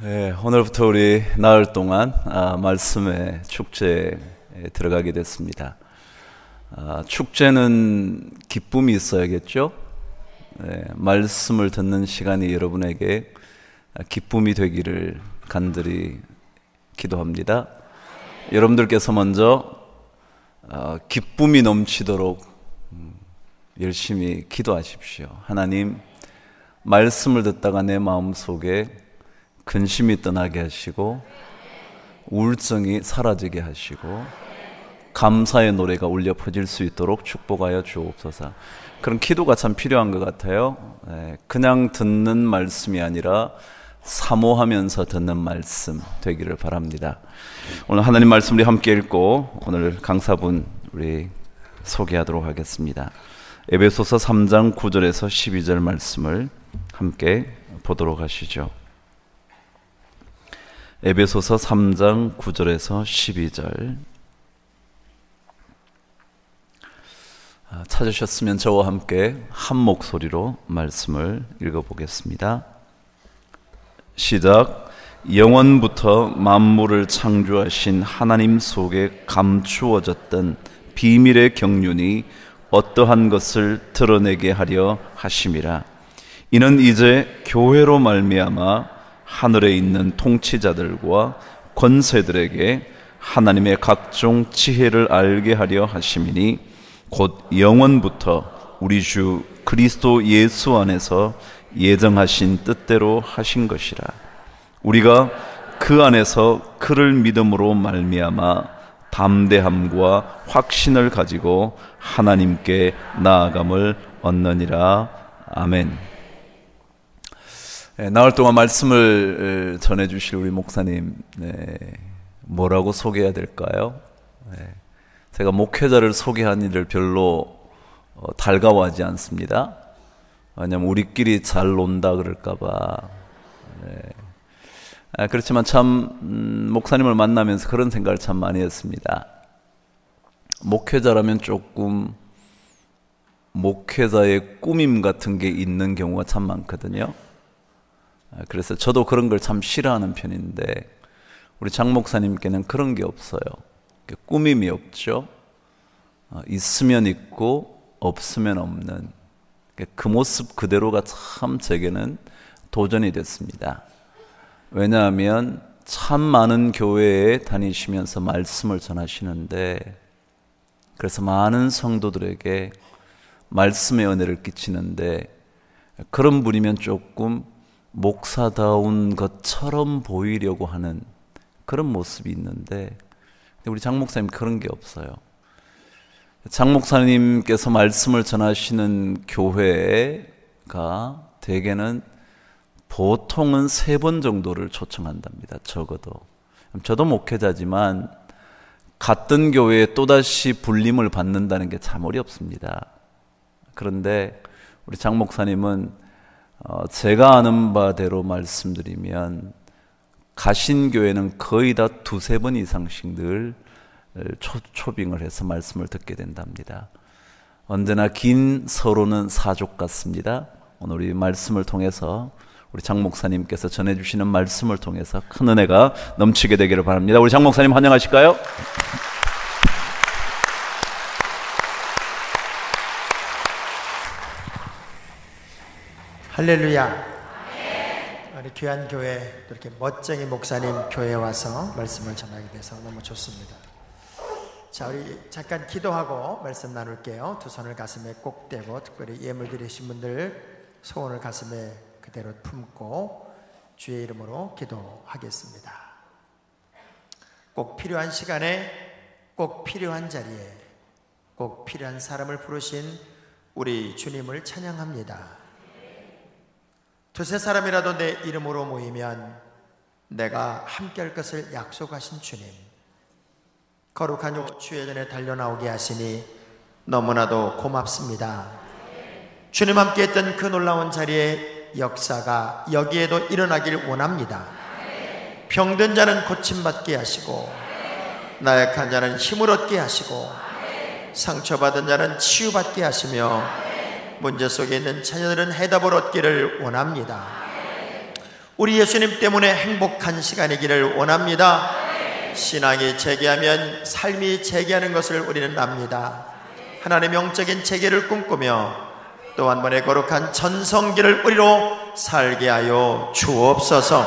네, 오늘부터 우리 나흘 동안 말씀의 축제에 들어가게 됐습니다. 축제는 기쁨이 있어야겠죠? 네, 말씀을 듣는 시간이 여러분에게 기쁨이 되기를 간절히 기도합니다. 여러분들께서 먼저 기쁨이 넘치도록 열심히 기도하십시오. 하나님, 말씀을 듣다가 내 마음속에 근심이 떠나게 하시고 우울증이 사라지게 하시고 감사의 노래가 울려 퍼질 수 있도록 축복하여 주옵소서. 그런 기도가 참 필요한 것 같아요. 그냥 듣는 말씀이 아니라 사모하면서 듣는 말씀 되기를 바랍니다. 오늘 하나님 말씀 우리 함께 읽고 오늘 강사분 우리 소개하도록 하겠습니다. 에베소서 3장 9절에서 12절 말씀을 함께 보도록 하시죠. 에베소서 3장 9절에서 12절 찾으셨으면 저와 함께 한 목소리로 말씀을 읽어보겠습니다. 시작. 영원부터 만물을 창조하신 하나님 속에 감추어졌던 비밀의 경륜이 어떠한 것을 드러내게 하려 하심이라. 이는 이제 교회로 말미암아 하늘에 있는 통치자들과 권세들에게 하나님의 각종 지혜를 알게 하려 하심이니 곧 영원부터 우리 주 그리스도 예수 안에서 예정하신 뜻대로 하신 것이라. 우리가 그 안에서 그를 믿음으로 말미암아 담대함과 확신을 가지고 하나님께 나아감을 얻느니라. 아멘. 나흘 동안 말씀을 전해주실 우리 목사님, 뭐라고 소개해야 될까요? 제가 목회자를 소개한 일을 별로 달가워하지 않습니다. 왜냐하면 우리끼리 잘 논다 그럴까봐. 그렇지만 참 목사님을 만나면서 그런 생각을 참 많이 했습니다. 목회자라면 조금 목회자의 꾸밈 같은 게 있는 경우가 참 많거든요. 그래서 저도 그런 걸 참 싫어하는 편인데 우리 장 목사님께는 그런 게 없어요. 꾸밈이 없죠. 있으면 있고 없으면 없는 그 모습 그대로가 참 제게는 도전이 됐습니다. 왜냐하면 참 많은 교회에 다니시면서 말씀을 전하시는데 그래서 많은 성도들에게 말씀의 은혜를 끼치는데 그런 분이면 조금 목사다운 것처럼 보이려고 하는 그런 모습이 있는데 우리 장 목사님 그런 게 없어요. 장 목사님께서 말씀을 전하시는 교회가 대개는 보통은 3번 정도를 초청한답니다. 적어도. 저도 목회자지만 같은 교회에 또다시 불림을 받는다는 게 참 어렵습니다. 그런데 우리 장 목사님은 제가 아는 바대로 말씀드리면 가신 교회는 거의 다 2-3번 이상씩 늘 초빙을 해서 말씀을 듣게 된답니다. 언제나 긴 서로는 사족 같습니다. 오늘 우리 말씀을 통해서 우리 장 목사님께서 전해주시는 말씀을 통해서 큰 은혜가 넘치게 되기를 바랍니다. 우리 장 목사님 환영하실까요? 할렐루야. 우리 귀한 교회, 이렇게 멋쟁이 목사님 교회에 와서 말씀을 전하게 돼서 너무 좋습니다. 자, 우리 잠깐 기도하고 말씀 나눌게요. 두 손을 가슴에 꼭 대고 특별히 예물 드리신 분들 소원을 가슴에 그대로 품고 주의 이름으로 기도하겠습니다. 꼭 필요한 시간에 꼭 필요한 자리에 꼭 필요한 사람을 부르신 우리 주님을 찬양합니다. 2-3사람이라도 내 이름으로 모이면 내가 함께할 것을 약속하신 주님, 거룩한 육 주의 전에 달려나오게 하시니 너무나도 고맙습니다. 주님 함께 했던 그 놀라운 자리에 역사가 여기에도 일어나길 원합니다. 병든 자는 고침받게 하시고 나약한 자는 힘을 얻게 하시고 상처받은 자는 치유받게 하시며 문제 속에 있는 자녀들은 해답을 얻기를 원합니다. 우리 예수님 때문에 행복한 시간이기를 원합니다. 신앙이 재개하면 삶이 재개하는 것을 우리는 압니다. 하나님의 영적인 재개를 꿈꾸며 또 한 번의 거룩한 전성기를 우리로 살게 하여 주옵소서.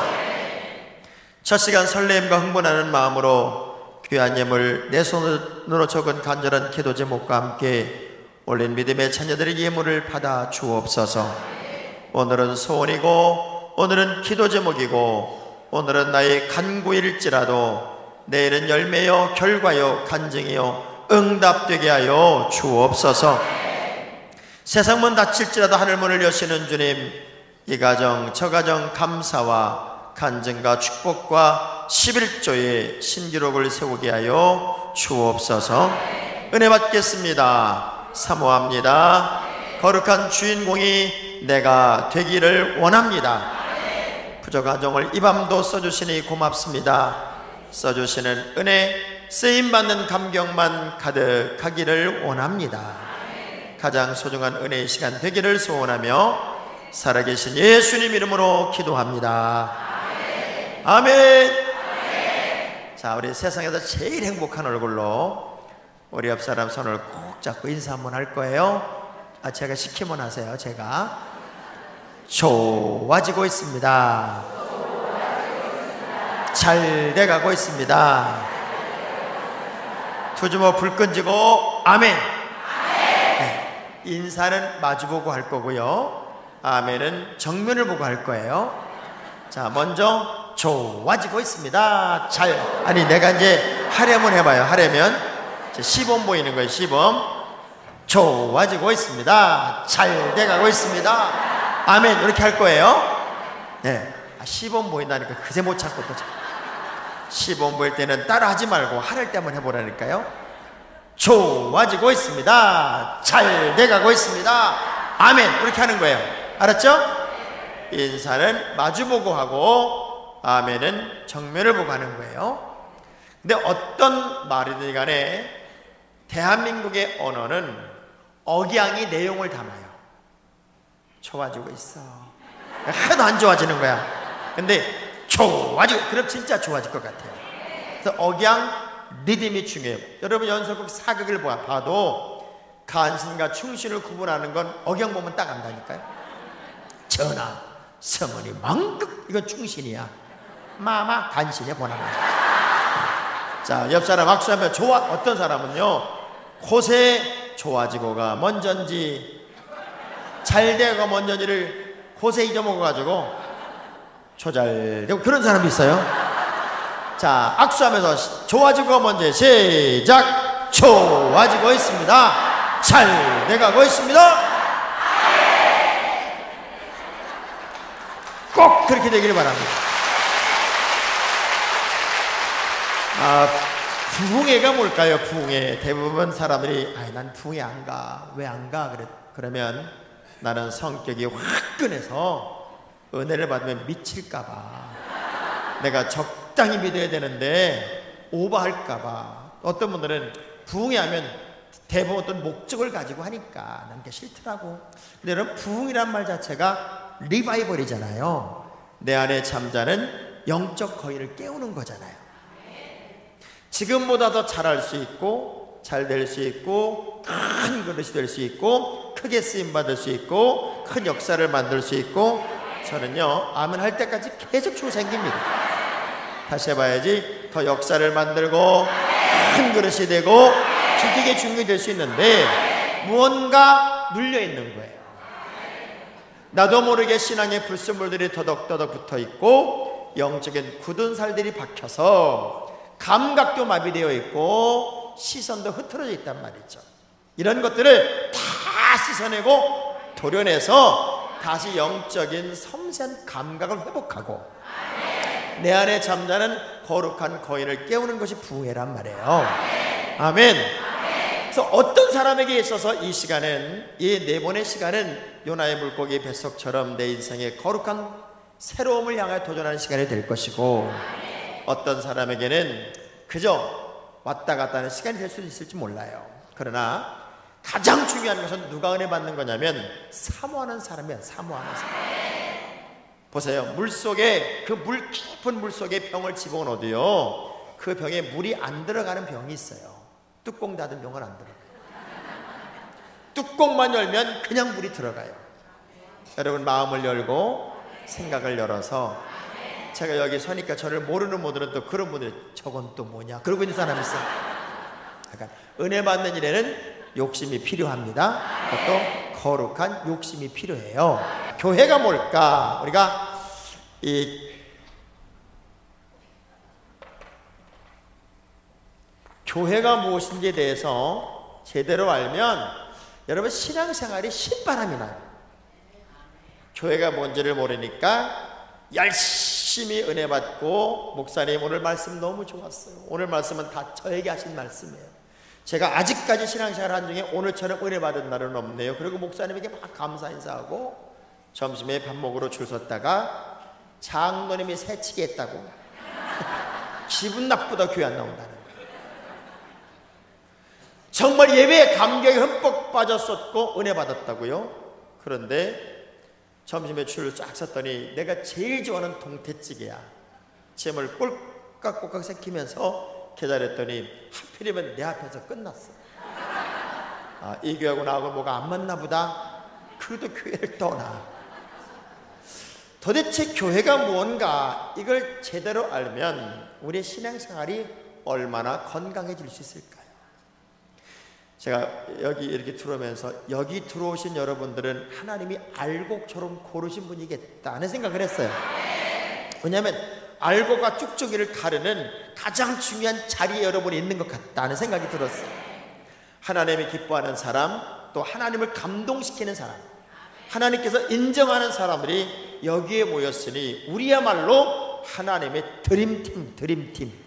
첫 시간 설렘과 흥분하는 마음으로 귀한 예물 내 손으로 적은 간절한 기도 제목과 함께 올린 믿음의 자녀들의 예물을 받아 주옵소서. 오늘은 소원이고 오늘은 기도 제목이고 오늘은 나의 간구일지라도 내일은 열매요 결과요 간증이요 응답되게 하여 주옵소서. 세상 문 닫힐지라도 하늘 문을 여시는 주님, 이 가정 저 가정 감사와 간증과 축복과 11조의 신기록을 세우게 하여 주옵소서. 은혜 받겠습니다. 사모합니다. 거룩한 주인공이 내가 되기를 원합니다. 부족가정을 이 밤도 써주시니 고맙습니다. 써주시는 은혜, 쓰임받는 감격만 가득하기를 원합니다. 가장 소중한 은혜의 시간 되기를 소원하며 살아계신 예수님 이름으로 기도합니다. 아멘. 자, 우리 세상에서 제일 행복한 얼굴로 우리 옆 사람 손을 꼭 잡고 인사 한번 할 거예요. 제가 시키면 하세요. 제가 좋아지고 있습니다. 잘 돼가고 있습니다. 두 주먹 불 끈지고 아멘. 네, 인사는 마주보고 할 거고요. 아멘은 정면을 보고 할 거예요. 자, 먼저 좋아지고 있습니다. 아니 내가 이제 하려면 해봐요. 하려면 시범 보이는 거예요. 시범. 좋아지고 있습니다. 잘 돼가고 있습니다. 아멘. 이렇게 할 거예요. 네. 시범 보인다니까 그새 못 참고 또 시범 보일 때는 따라 하지 말고 하랄 때만 해보라니까요. 좋아지고 있습니다. 잘 돼가고 있습니다. 아멘. 이렇게 하는 거예요. 알았죠? 인사는 마주보고 하고 아멘은 정면을 보고 하는 거예요. 근데 어떤 말이든 간에 대한민국의 언어는 억양이 내용을 담아요. 좋아지고 있어. 하나도 안 좋아지는 거야. 근데 좋아지고, 그럼 진짜 좋아질 것 같아요. 그래서 억양, 리듬이 중요해요. 여러분 연설곡 사극을 봐도 간신과 충신을 구분하는 건 억양 보면 딱 안다니까요. 전하, 서머니 망극, 이건 충신이야. 마마, 간신이야, 보나마. 자, 옆 사람 악수하면 어떤 사람은요, 곳에 좋아지고가 먼저인지 잘되고 먼저인지를 곳에 잊어먹어가지고 조잘되고 그런 사람이 있어요. 자, 악수하면서 좋아지고 먼저 시작. 좋아지고 있습니다. 잘 돼가고 있습니다. 꼭 그렇게 되기를 바랍니다. 부흥회가 뭘까요? 부흥회. 대부분 사람들이 난 부흥회 안 가. 왜 안 가? 그러면 나는 성격이 화끈해서 은혜를 받으면 미칠까봐, 내가 적당히 믿어야 되는데 오버할까봐. 어떤 분들은 부흥회 하면 대부분 어떤 목적을 가지고 하니까 난 게 싫더라고. 근데 여러분, 부흥이란 말 자체가 리바이벌이잖아요. 내 안에 잠자는 영적 거인을 깨우는 거잖아요. 지금보다 더 잘할 수 있고 잘 될 수 있고 큰 그릇이 될 수 있고 크게 쓰임받을 수 있고 큰 역사를 만들 수 있고, 저는요 아멘 할 때까지 계속 주고 생깁니다. 다시 해봐야지. 더 역사를 만들고 큰 그릇이 되고 주택의 중심이 될 수 있는데 무언가 눌려있는 거예요. 나도 모르게 신앙의 불순물들이 더덕더덕 붙어있고 영적인 굳은 살들이 박혀서 감각도 마비되어 있고 시선도 흐트러져 있단 말이죠. 이런 것들을 다 씻어내고 도려내서 다시 영적인 섬세한 감각을 회복하고 내 안에 잠자는 거룩한 거인을 깨우는 것이 부흥회란 말이에요. 아멘. 그래서 어떤 사람에게 있어서 이 시간은, 이 네 번의 시간은 요나의 물고기 뱃속처럼 내 인생의 거룩한 새로움을 향해 도전하는 시간이 될 것이고, 어떤 사람에게는 그저 왔다 갔다 하는 시간이 될 수도 있을지 몰라요. 그러나 가장 중요한 것은 누가 은혜 받는 거냐면 사모하는 사람이야. 사모하는 사람. 보세요. 물속에, 그 물 깊은 물속에 병을 집어넣어도요, 그 병에 물이 안 들어가는 병이 있어요. 뚜껑 닫은 병은 안 들어가요. 뚜껑만 열면 그냥 물이 들어가요. 여러분, 마음을 열고 생각을 열어서, 제가 여기 서니까 저를 모르는 분들은 또 그런 분들이 저건 또 뭐냐 그러고 있는 사람이 있어요. 약간 은혜 받는 일에는 욕심이 필요합니다. 그것도 거룩한 욕심이 필요해요. 교회가 뭘까? 우리가 이 교회가 무엇인지에 대해서 제대로 알면 여러분 신앙생활이 신바람이 나요. 교회가 뭔지를 모르니까 열심히 은혜 받고, 목사님 오늘 말씀 너무 좋았어요. 오늘 말씀은 다 저에게 하신 말씀이에요. 제가 아직까지 신앙생활 한 중에 오늘처럼 은혜 받은 날은 없네요. 그리고 목사님에게 막 감사 인사하고 점심에 밥 먹으러 줄 섰다가 장로님이 새치기 했다고 기분 나쁘다 교회 안 나온다는 거예요. 정말 예배에 감격에 흠뻑 빠졌었고 은혜 받았다고요. 그런데 점심에 줄을 쫙 섰더니 내가 제일 좋아하는 동태찌개야. 잼을 꼴깍꼴깍 삼키면서 기다렸더니 하필이면 내 앞에서 끝났어. 아, 이 교회하고 나하고 뭐가 안 맞나 보다. 그래도 교회를 떠나. 도대체 교회가 무언가, 이걸 제대로 알면 우리의 신앙생활이 얼마나 건강해질 수 있을까요? 제가 여기 이렇게 들어오면서 여기 들어오신 여러분들은 하나님이 알곡처럼 고르신 분이겠다 하는 생각을 했어요. 왜냐하면 알곡과 쭉쭉이를 가르는 가장 중요한 자리에 여러분이 있는 것 같다는 생각이 들었어요. 하나님이 기뻐하는 사람, 또 하나님을 감동시키는 사람, 하나님께서 인정하는 사람들이 여기에 모였으니 우리야말로 하나님의 드림팀.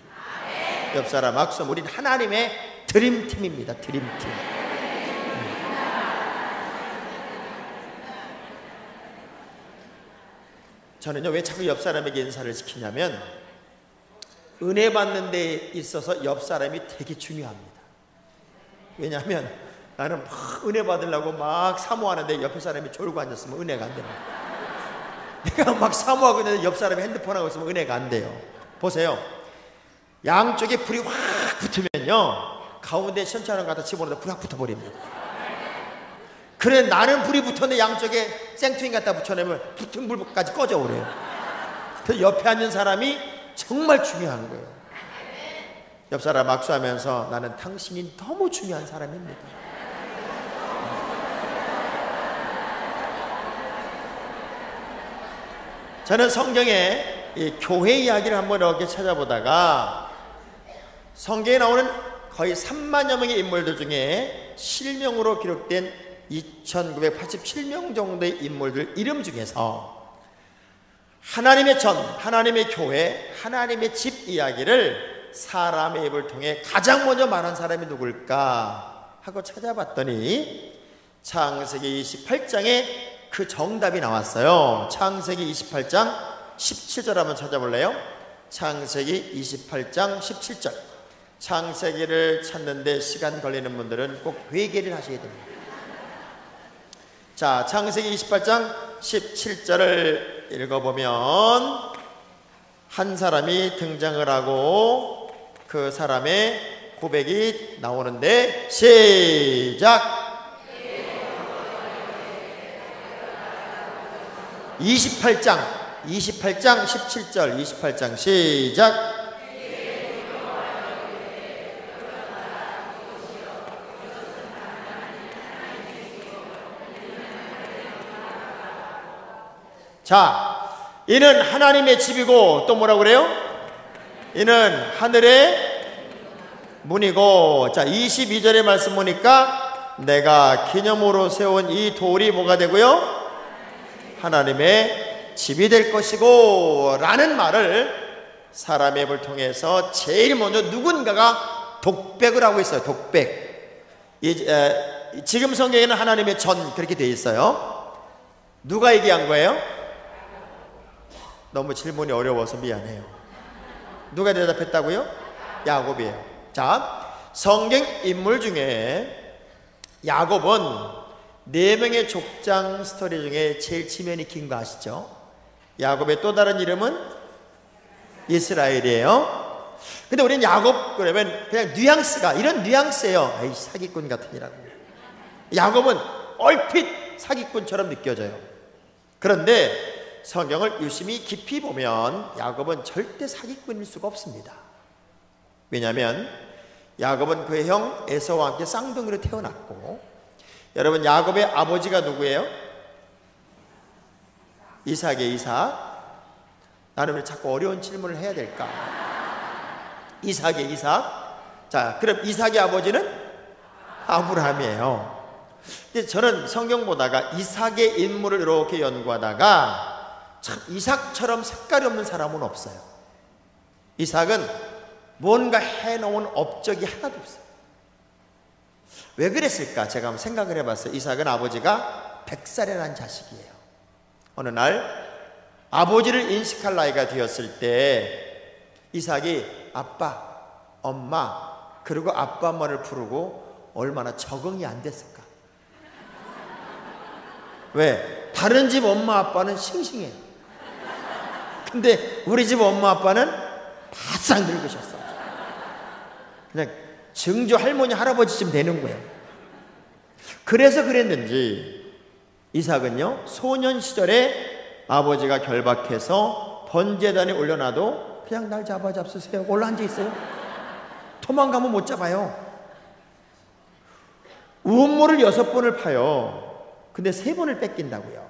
옆 사람 악수, 우린 하나님의 드림팀입니다. 드림팀. 저는요, 왜 자꾸 옆 사람에게 인사를 시키냐면 은혜 받는 데 있어서 옆 사람이 되게 중요합니다. 왜냐하면 나는 막 은혜 받으려고 막 사모하는데 옆에 사람이 졸고 앉았으면 은혜가 안 됩니다. 내가 막 사모하고 있는데 옆 사람이 핸드폰 하고 있으면 은혜가 안 돼요. 보세요. 양쪽에 불이 확 붙으면요, 가운데 시원찮은 거 갖다 집어넣어도 불이 확 붙어버립니다. 그래, 나는 불이 붙었는데 양쪽에 생투인 갖다 붙여내면 붙은 불까지 꺼져오래요. 그 옆에 앉은 사람이 정말 중요한 거예요. 옆 사람 악수하면서 나는 당신이 너무 중요한 사람입니다. 저는 성경에 이 교회 이야기를 한번 이렇게 찾아보다가 성경에 나오는 거의 3만여 명의 인물들 중에 실명으로 기록된 2987명 정도의 인물들 이름 중에서 하나님의 전, 하나님의 교회, 하나님의 집 이야기를 사람의 입을 통해 가장 먼저 말한 사람이 누굴까 하고 찾아봤더니 창세기 28장에 그 정답이 나왔어요. 창세기 28장 17절 한번 찾아볼래요? 창세기 28장 17절. 창세기를 찾는데 시간 걸리는 분들은 꼭 회개를 하셔야 됩니다. 자, 창세기 28장 17절을 읽어보면 한 사람이 등장을 하고 그 사람의 고백이 나오는데 시작. 28장 17절 28장 시작. 자, 이는 하나님의 집이고 또 뭐라고 그래요? 이는 하늘의 문이고. 자, 22절의 말씀 보니까 내가 기념으로 세운 이 돌이 뭐가 되고요? 하나님의 집이 될 것이고 라는 말을 사람의 입을 통해서 제일 먼저 누군가가 독백을 하고 있어요. 독백. 지금 성경에는 하나님의 전 그렇게 되어 있어요. 누가 얘기한 거예요? 너무 질문이 어려워서 미안해요. 누가 대답했다고요? 야곱이에요. 자, 성경 인물 중에 야곱은 4명의 족장 스토리 중에 제일 지면이 긴 거 아시죠? 야곱의 또 다른 이름은 이스라엘이에요. 근데 우리는 야곱 그러면 그냥 뉘앙스가 이런 뉘앙스예요. 아이 사기꾼 같으니라고. 야곱은 얼핏 사기꾼처럼 느껴져요. 그런데 성경을 유심히 깊이 보면 야곱은 절대 사기꾼일 수가 없습니다. 왜냐하면 야곱은 그의 형 에서와 함께 쌍둥이로 태어났고, 여러분 야곱의 아버지가 누구예요? 이삭의 이삭. 나는 왜 자꾸 어려운 질문을 해야 될까? 이삭의 이삭. 자, 그럼 이삭의 아버지는 아브라함이에요. 근데 저는 성경 보다가 이삭의 인물을 이렇게 연구하다가 참 이삭처럼 색깔이 없는 사람은 없어요. 이삭은 뭔가 해놓은 업적이 하나도 없어요. 왜 그랬을까? 제가 한번 생각을 해봤어요. 이삭은 아버지가 100살이라는 자식이에요. 어느 날 아버지를 인식할 나이가 되었을 때 이삭이 아빠, 엄마, 그리고 아빠 엄마를 부르고 얼마나 적응이 안 됐을까? 왜? 다른 집 엄마 아빠는 싱싱해. 근데 우리 집 엄마 아빠는 바싹 늙으셨어. 그냥 증조 할머니 할아버지쯤 되는 거예요. 그래서 그랬는지 이삭은요, 소년 시절에 아버지가 결박해서 번제단에 올려놔도 그냥 날 잡으세요. 올라앉아 있어요. 도망가면 못 잡아요. 우물을 6번을 파요. 근데 3번을 뺏긴다고요.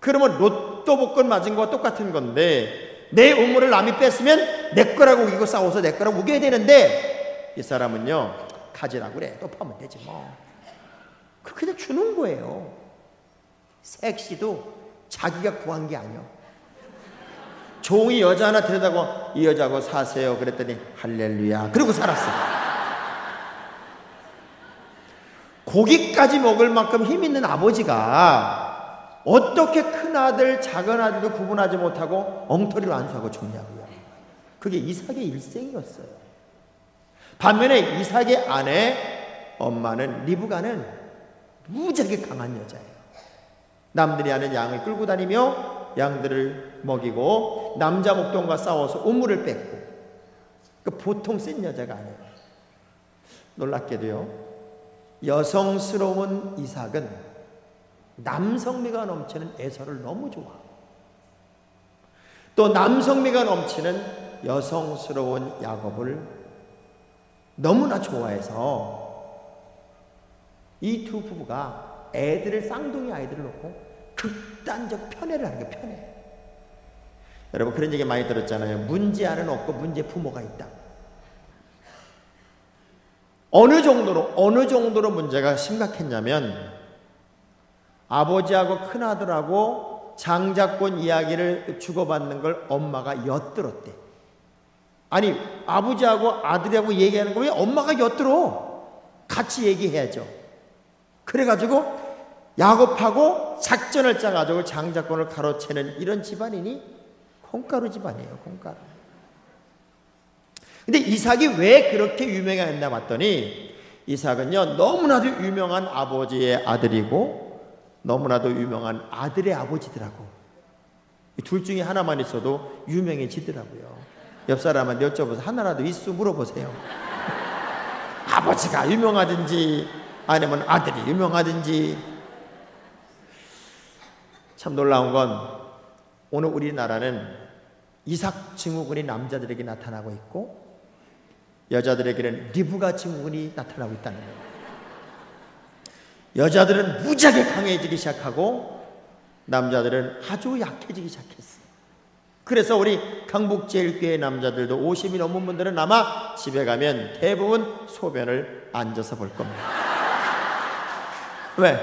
그러면 로또 복권 맞은 거와 똑같은 건데, 내 우물을 남이 뺐으면 내 거라고 우기고 싸워서 내 거라고 우겨야 되는데, 이 사람은요, 가지라고 그래. 또 파면 되지 뭐. 그냥 주는 거예요. 섹시도 자기가 구한 게 아니야. 종이 여자 하나 데려다가 이 여자하고 사세요 그랬더니 할렐루야 그러고 살았어. 고기까지 먹을 만큼 힘 있는 아버지가 어떻게 큰 아들 작은 아들도 구분하지 못하고 엉터리로 안수하고 죽냐고요. 그게 이삭의 일생이었어요. 반면에 이삭의 아내 엄마는 리브가는 무지하게 강한 여자예요. 남들이 하는 양을 끌고 다니며 양들을 먹이고 남자 목동과 싸워서 우물을 뺐고, 보통 센 여자가 아니에요. 놀랍게도요, 여성스러운 이삭은 남성미가 넘치는 에서를 너무 좋아하고, 또 남성미가 넘치는 여성스러운 야곱을 너무나 좋아해서 이 두 부부가 애들을, 쌍둥이 아이들을 놓고 극단적 편애를 하는 거예요. 편애. 여러분 그런 얘기 많이 들었잖아요. 문제아는 없고 문제 부모가 있다. 어느 정도로 문제가 심각했냐면, 아버지하고 큰아들하고 장자권 이야기를 주고받는 걸 엄마가 엿들었대. 아니 아버지하고 아들하고 얘기하는 거 왜 엄마가 엿들어? 같이 얘기해야죠. 그래가지고 야곱하고 작전을 짜가지고 장자권을 가로채는 이런 집안이니 콩가루 집안이에요. 콩가루. 근데 이삭이 왜 그렇게 유명했나 봤더니, 이삭은요 너무나도 유명한 아버지의 아들이고 너무나도 유명한 아들의 아버지더라고. 둘 중에 하나만 있어도 유명해지더라고요. 옆 사람한테 여쭤보세요. 하나라도 있어 물어보세요. 아버지가 유명하든지 아니면 아들이 유명하든지. 참 놀라운 건 오늘 우리나라는 이삭 증후군이 남자들에게 나타나고 있고 여자들에게는 리브가 증후군이 나타나고 있다는 거예요. 여자들은 무지하게 강해지기 시작하고 남자들은 아주 약해지기 시작했어요. 그래서 우리 강북제일교회 남자들도 50이 넘은 분들은 아마 집에 가면 대부분 소변을 앉아서 볼 겁니다. 왜?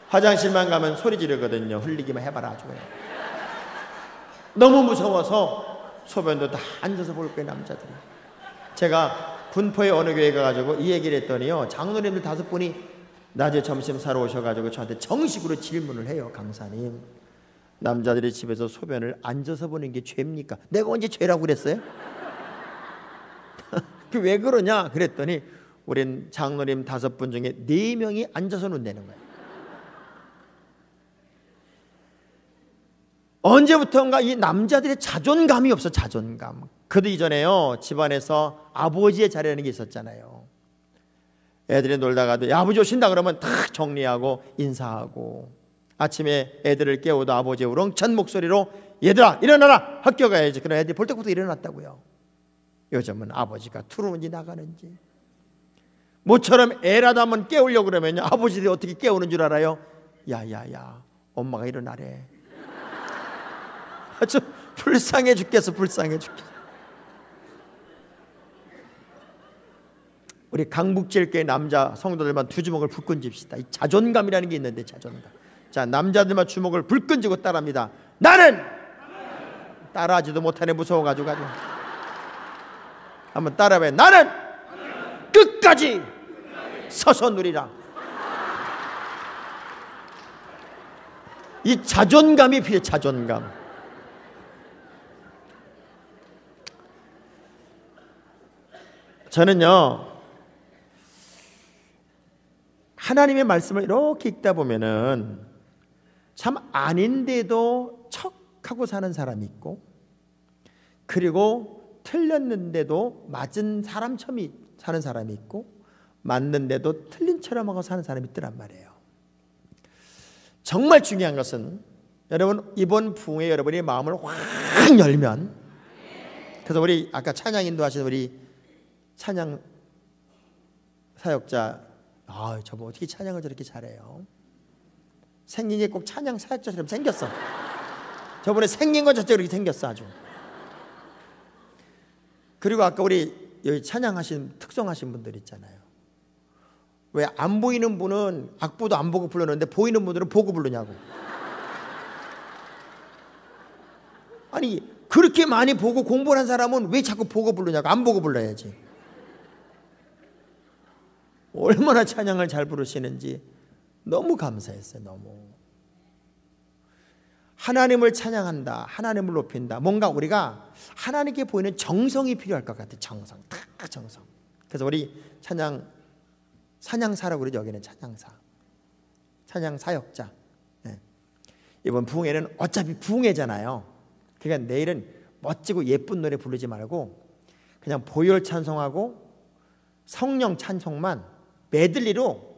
화장실만 가면 소리 지르거든요. 흘리기만 해봐라 아주 그냥. 너무 무서워서 소변도 다 앉아서 볼 거예요, 남자들이. 제가 군포의 어느 교회 가가지고 이 얘기를 했더니요, 장로님들 5분이 낮에 점심 사러 오셔가지고 저한테 정식으로 질문을 해요. 강사님, 남자들이 집에서 소변을 앉아서 보는 게 죄입니까? 내가 언제 죄라고 그랬어요? 왜 그러냐 그랬더니 우린 장로님 5분 중에 4명이 앉아서 논다는 거예요. 언제부턴가 이 남자들의 자존감이 없어. 자존감. 그도 이전에요, 집안에서 아버지의 자리라는 게 있었잖아요. 애들이 놀다가도 야, 아버지 오신다 그러면 탁 정리하고 인사하고, 아침에 애들을 깨워도 아버지의 우렁찬 목소리로 얘들아 일어나라, 학교 가야지. 그런 애들이 볼 때부터 일어났다고요. 요즘은 아버지가 들어오는지 나가는지, 모처럼 애라도 한번 깨우려고 그러면요, 아버지들이 어떻게 깨우는 줄 알아요? 야야야, 엄마가 일어나래. 아주 불쌍해 죽겠어. 불쌍해 죽겠어. 우리 강북제일교회 남자 성도들만 두 주먹을 불끈 쥡시다. 이 자존감이라는 게 있는데, 자존감. 자, 남자들만 주먹을 불끈 쥐고 따라합니다. 나는 따라하지도 못하네, 무서워가지고. 한번 따라해봐요. 나는 끝까지 서서 누리라. 이 자존감이 필요해. 자존감. 저는요, 하나님의 말씀을 이렇게 읽다 보면은 참 아닌데도 척하고 사는 사람이 있고, 그리고 틀렸는데도 맞은 사람처럼 사는 사람이 있고, 맞는데도 틀린 처럼 하고 사는 사람이 있더란 말이에요. 정말 중요한 것은 여러분, 이번 부흥에 여러분이 마음을 확 열면, 그래서 우리 아까 찬양 인도하신 우리 찬양 사역자, 저분 어떻게 찬양을 저렇게 잘해요? 생긴 게 꼭 찬양 사역자처럼 생겼어. 저번에 생긴 건 저렇게 생겼어 아주. 그리고 아까 우리 여기 찬양하신 특성하신 분들 있잖아요. 왜 안 보이는 분은 악보도 안 보고 불렀는데 보이는 분들은 보고 부르냐고. 아니, 그렇게 많이 보고 공부한 사람은 왜 자꾸 보고 부르냐고. 안 보고 불러야지. 얼마나 찬양을 잘 부르시는지 너무 감사했어요. 너무. 하나님을 찬양한다, 하나님을 높인다, 뭔가 우리가 하나님께 보이는 정성이 필요할 것 같아요. 정성, 딱 정성. 그래서 우리 찬양사라고 그러죠. 여기는 찬양사, 찬양사역자. 네. 이번 부흥회는 어차피 부흥회잖아요. 그러니까 내일은 멋지고 예쁜 노래 부르지 말고 그냥 보혈 찬송하고 성령 찬송만 메들리로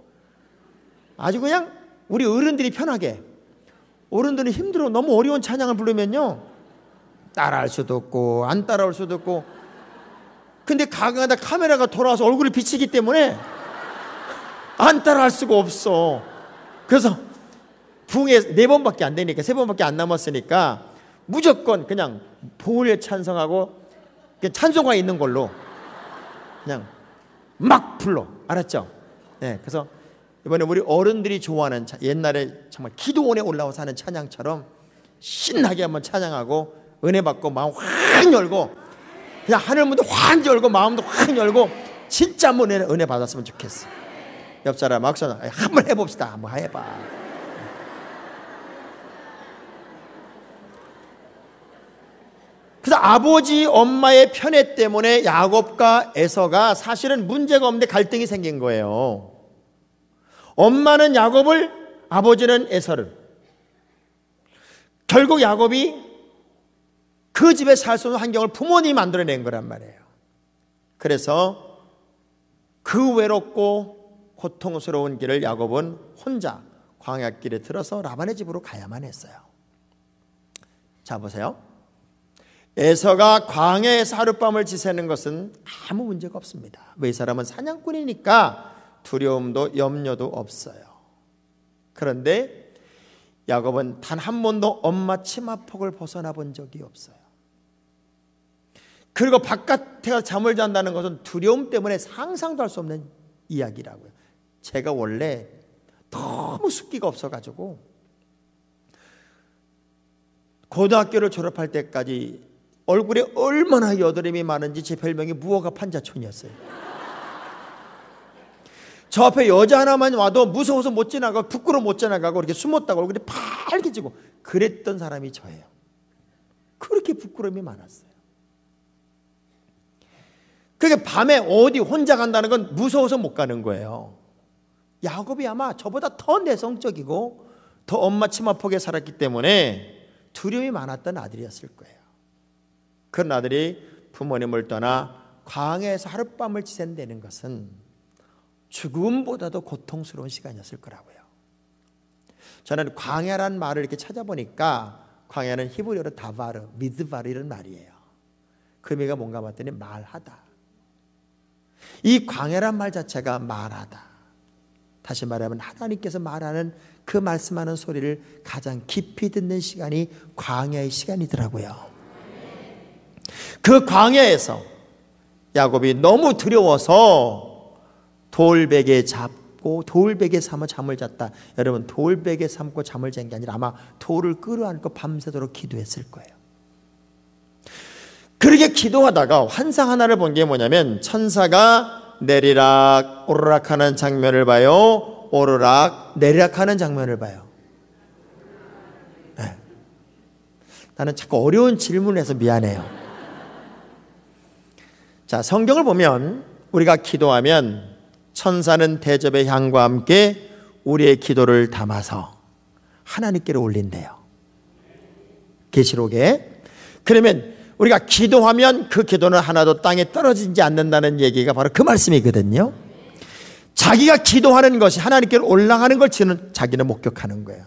아주 그냥 우리 어른들이 편하게, 어른들은 힘들어, 너무 어려운 찬양을 부르면요 따라할 수도 없고 안 따라올 수도 없고, 근데 가끔가다 카메라가 돌아와서 얼굴이 비치기 때문에 안 따라할 수가 없어. 그래서 부흥회 4번밖에 안 되니까, 3번밖에 안 남았으니까 무조건 그냥 보혈 찬송하고 찬송가 있는 걸로 그냥 막 불러. 알았죠? 네, 그래서 이번에 우리 어른들이 좋아하는 옛날에 정말 기도원에 올라와서 하는 찬양처럼 신나게 한번 찬양하고 은혜 받고 마음 확 열고 그냥 하늘문도 확 열고 마음도 확 열고 진짜 한번 은혜 받았으면 좋겠어. 옆 사람 막상 한번 해봅시다. 한번 해봐. 그래서 아버지 엄마의 편애 때문에 야곱과 에서가 사실은 문제가 없는데 갈등이 생긴 거예요. 엄마는 야곱을, 아버지는 에서를. 결국 야곱이 그 집에 살 수 있는 환경을 부모님이 만들어낸 거란 말이에요. 그래서 그 외롭고 고통스러운 길을 야곱은 혼자 광야길에 들어서 라반의 집으로 가야만 했어요. 자, 보세요. 에서가 광야에서 하룻밤을 지새는 것은 아무 문제가 없습니다. 왜? 이 사람은 사냥꾼이니까 두려움도 염려도 없어요. 그런데 야곱은 단 한 번도 엄마 치마폭을 벗어나 본 적이 없어요. 그리고 바깥에 가서 잠을 잔다는 것은 두려움 때문에 상상도 할 수 없는 이야기라고요. 제가 원래 너무 숫기가 없어가지고 고등학교를 졸업할 때까지 얼굴에 얼마나 여드름이 많은지 제 별명이 무허가 판자촌이었어요. 저 앞에 여자 하나만 와도 무서워서 못 지나가고 부끄러워 못 지나가고 이렇게 숨었다가 얼굴이 빨개지고 그랬던 사람이 저예요. 그렇게 부끄러움이 많았어요. 그게 밤에 어디 혼자 간다는 건 무서워서 못 가는 거예요. 야곱이 아마 저보다 더 내성적이고 더 엄마 치마폭에 살았기 때문에 두려움이 많았던 아들이었을 거예요. 그런 아들이 부모님을 떠나 광야에서 하룻밤을 지샌다는 것은 죽음보다도 고통스러운 시간이었을 거라고요. 저는 광야란 말을 이렇게 찾아보니까 광야는 히브리어로 다바르, 미드바르 이런 말이에요. 그 의미가 뭔가 봤더니 말하다. 이 광야란 말 자체가 말하다. 다시 말하면 하나님께서 말하는 그 말씀하는 소리를 가장 깊이 듣는 시간이 광야의 시간이더라고요. 그 광야에서 야곱이 너무 두려워서 돌베개 잡고 돌베개 삼아 잠을 잤다. 여러분, 돌베개 삼고 잠을 잔 게 아니라 아마 돌을 끌어안고 밤새도록 기도했을 거예요. 그렇게 기도하다가 환상 하나를 본 게 뭐냐면 천사가 내리락 오르락 하는 장면을 봐요. 오르락 내리락 하는 장면을 봐요. 네. 나는 자꾸 어려운 질문을 해서 미안해요. 자, 성경을 보면 우리가 기도하면 천사는 대접의 향과 함께 우리의 기도를 담아서 하나님께로 올린대요. 계시록에. 그러면 우리가 기도하면 그 기도는 하나도 땅에 떨어지지 않는다는 얘기가 바로 그 말씀이거든요. 자기가 기도하는 것이 하나님께로 올라가는 걸 자기는 목격하는 거예요.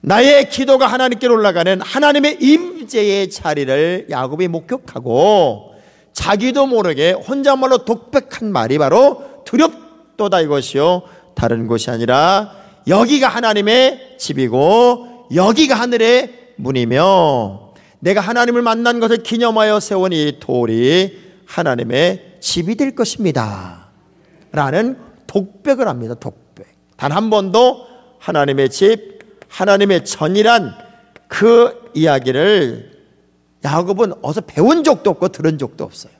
나의 기도가 하나님께로 올라가는 하나님의 임재의 자리를 야곱이 목격하고 자기도 모르게 혼잣말로 독백한 말이 바로 두렵도다 이것이요 다른 곳이 아니라 여기가 하나님의 집이고 여기가 하늘의 문이며 내가 하나님을 만난 것을 기념하여 세운 이 돌이 하나님의 집이 될 것입니다 라는 독백을 합니다. 독백. 단 한 번도 하나님의 집, 하나님의 전이란 그 이야기를 야곱은 어디서 배운 적도 없고 들은 적도 없어요.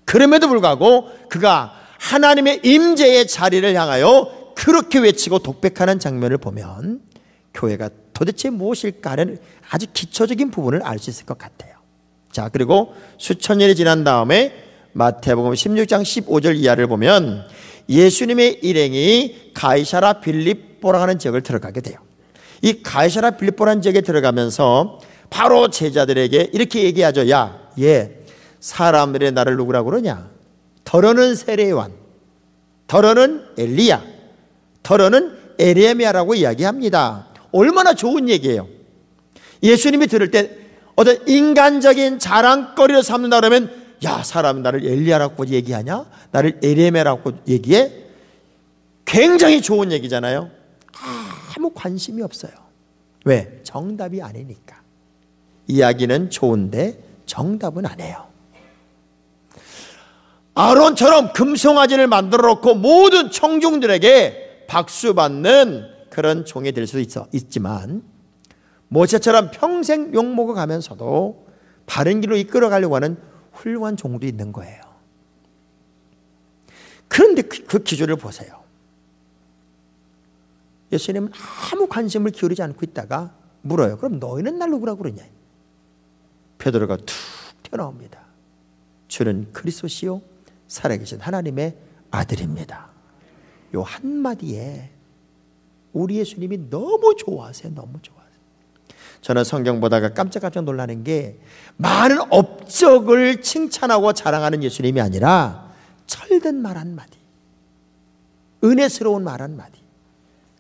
그럼에도 불구하고 그가 하나님의 임재의 자리를 향하여 그렇게 외치고 독백하는 장면을 보면 교회가 도대체 무엇일까 하는 아주 기초적인 부분을 알 수 있을 것 같아요. 자, 그리고 수천 년이 지난 다음에 마태복음 16장 15절 이하를 보면 예수님의 일행이 가이사라 빌립보라고 하는 지역을 들어가게 돼요. 이 가이사라 빌립보라는 지역에 들어가면서 바로 제자들에게 이렇게 얘기하죠. 야, 사람들이 나를 누구라고 그러냐? 더러는 세례요한, 더러는 엘리야, 더러는 에레미야라고 이야기합니다. 얼마나 좋은 얘기예요. 예수님이 들을 때 어떤 인간적인 자랑거리를 삼는다 그러면 야, 사람은 나를 엘리야라고 얘기하냐? 나를 에레미야라고 얘기해? 굉장히 좋은 얘기잖아요. 아무 관심이 없어요. 왜? 정답이 아니니까. 이야기는 좋은데 정답은 아니에요. 아론처럼 금송아지를 만들어 놓고 모든 청중들에게 박수 받는 그런 종이 될 수 있지만 모세처럼 평생 욕먹어 가면서도 바른 길로 이끌어가려고 하는 훌륭한 종도 있는 거예요. 그런데 그 기준을 보세요. 예수님은 아무 관심을 기울이지 않고 있다가 물어요. 그럼 너희는 날 누구라고 그러냐? 베드로가 툭 튀어나옵니다. 주는 그리스도시요 살아계신 하나님의 아들입니다. 요 한마디에 우리 예수님이 너무 좋아하세요. 너무 좋아하세요. 저는 성경 보다가 깜짝깜짝 놀라는 게 많은 업적을 칭찬하고 자랑하는 예수님이 아니라 철든 말 한마디, 은혜스러운 말 한마디,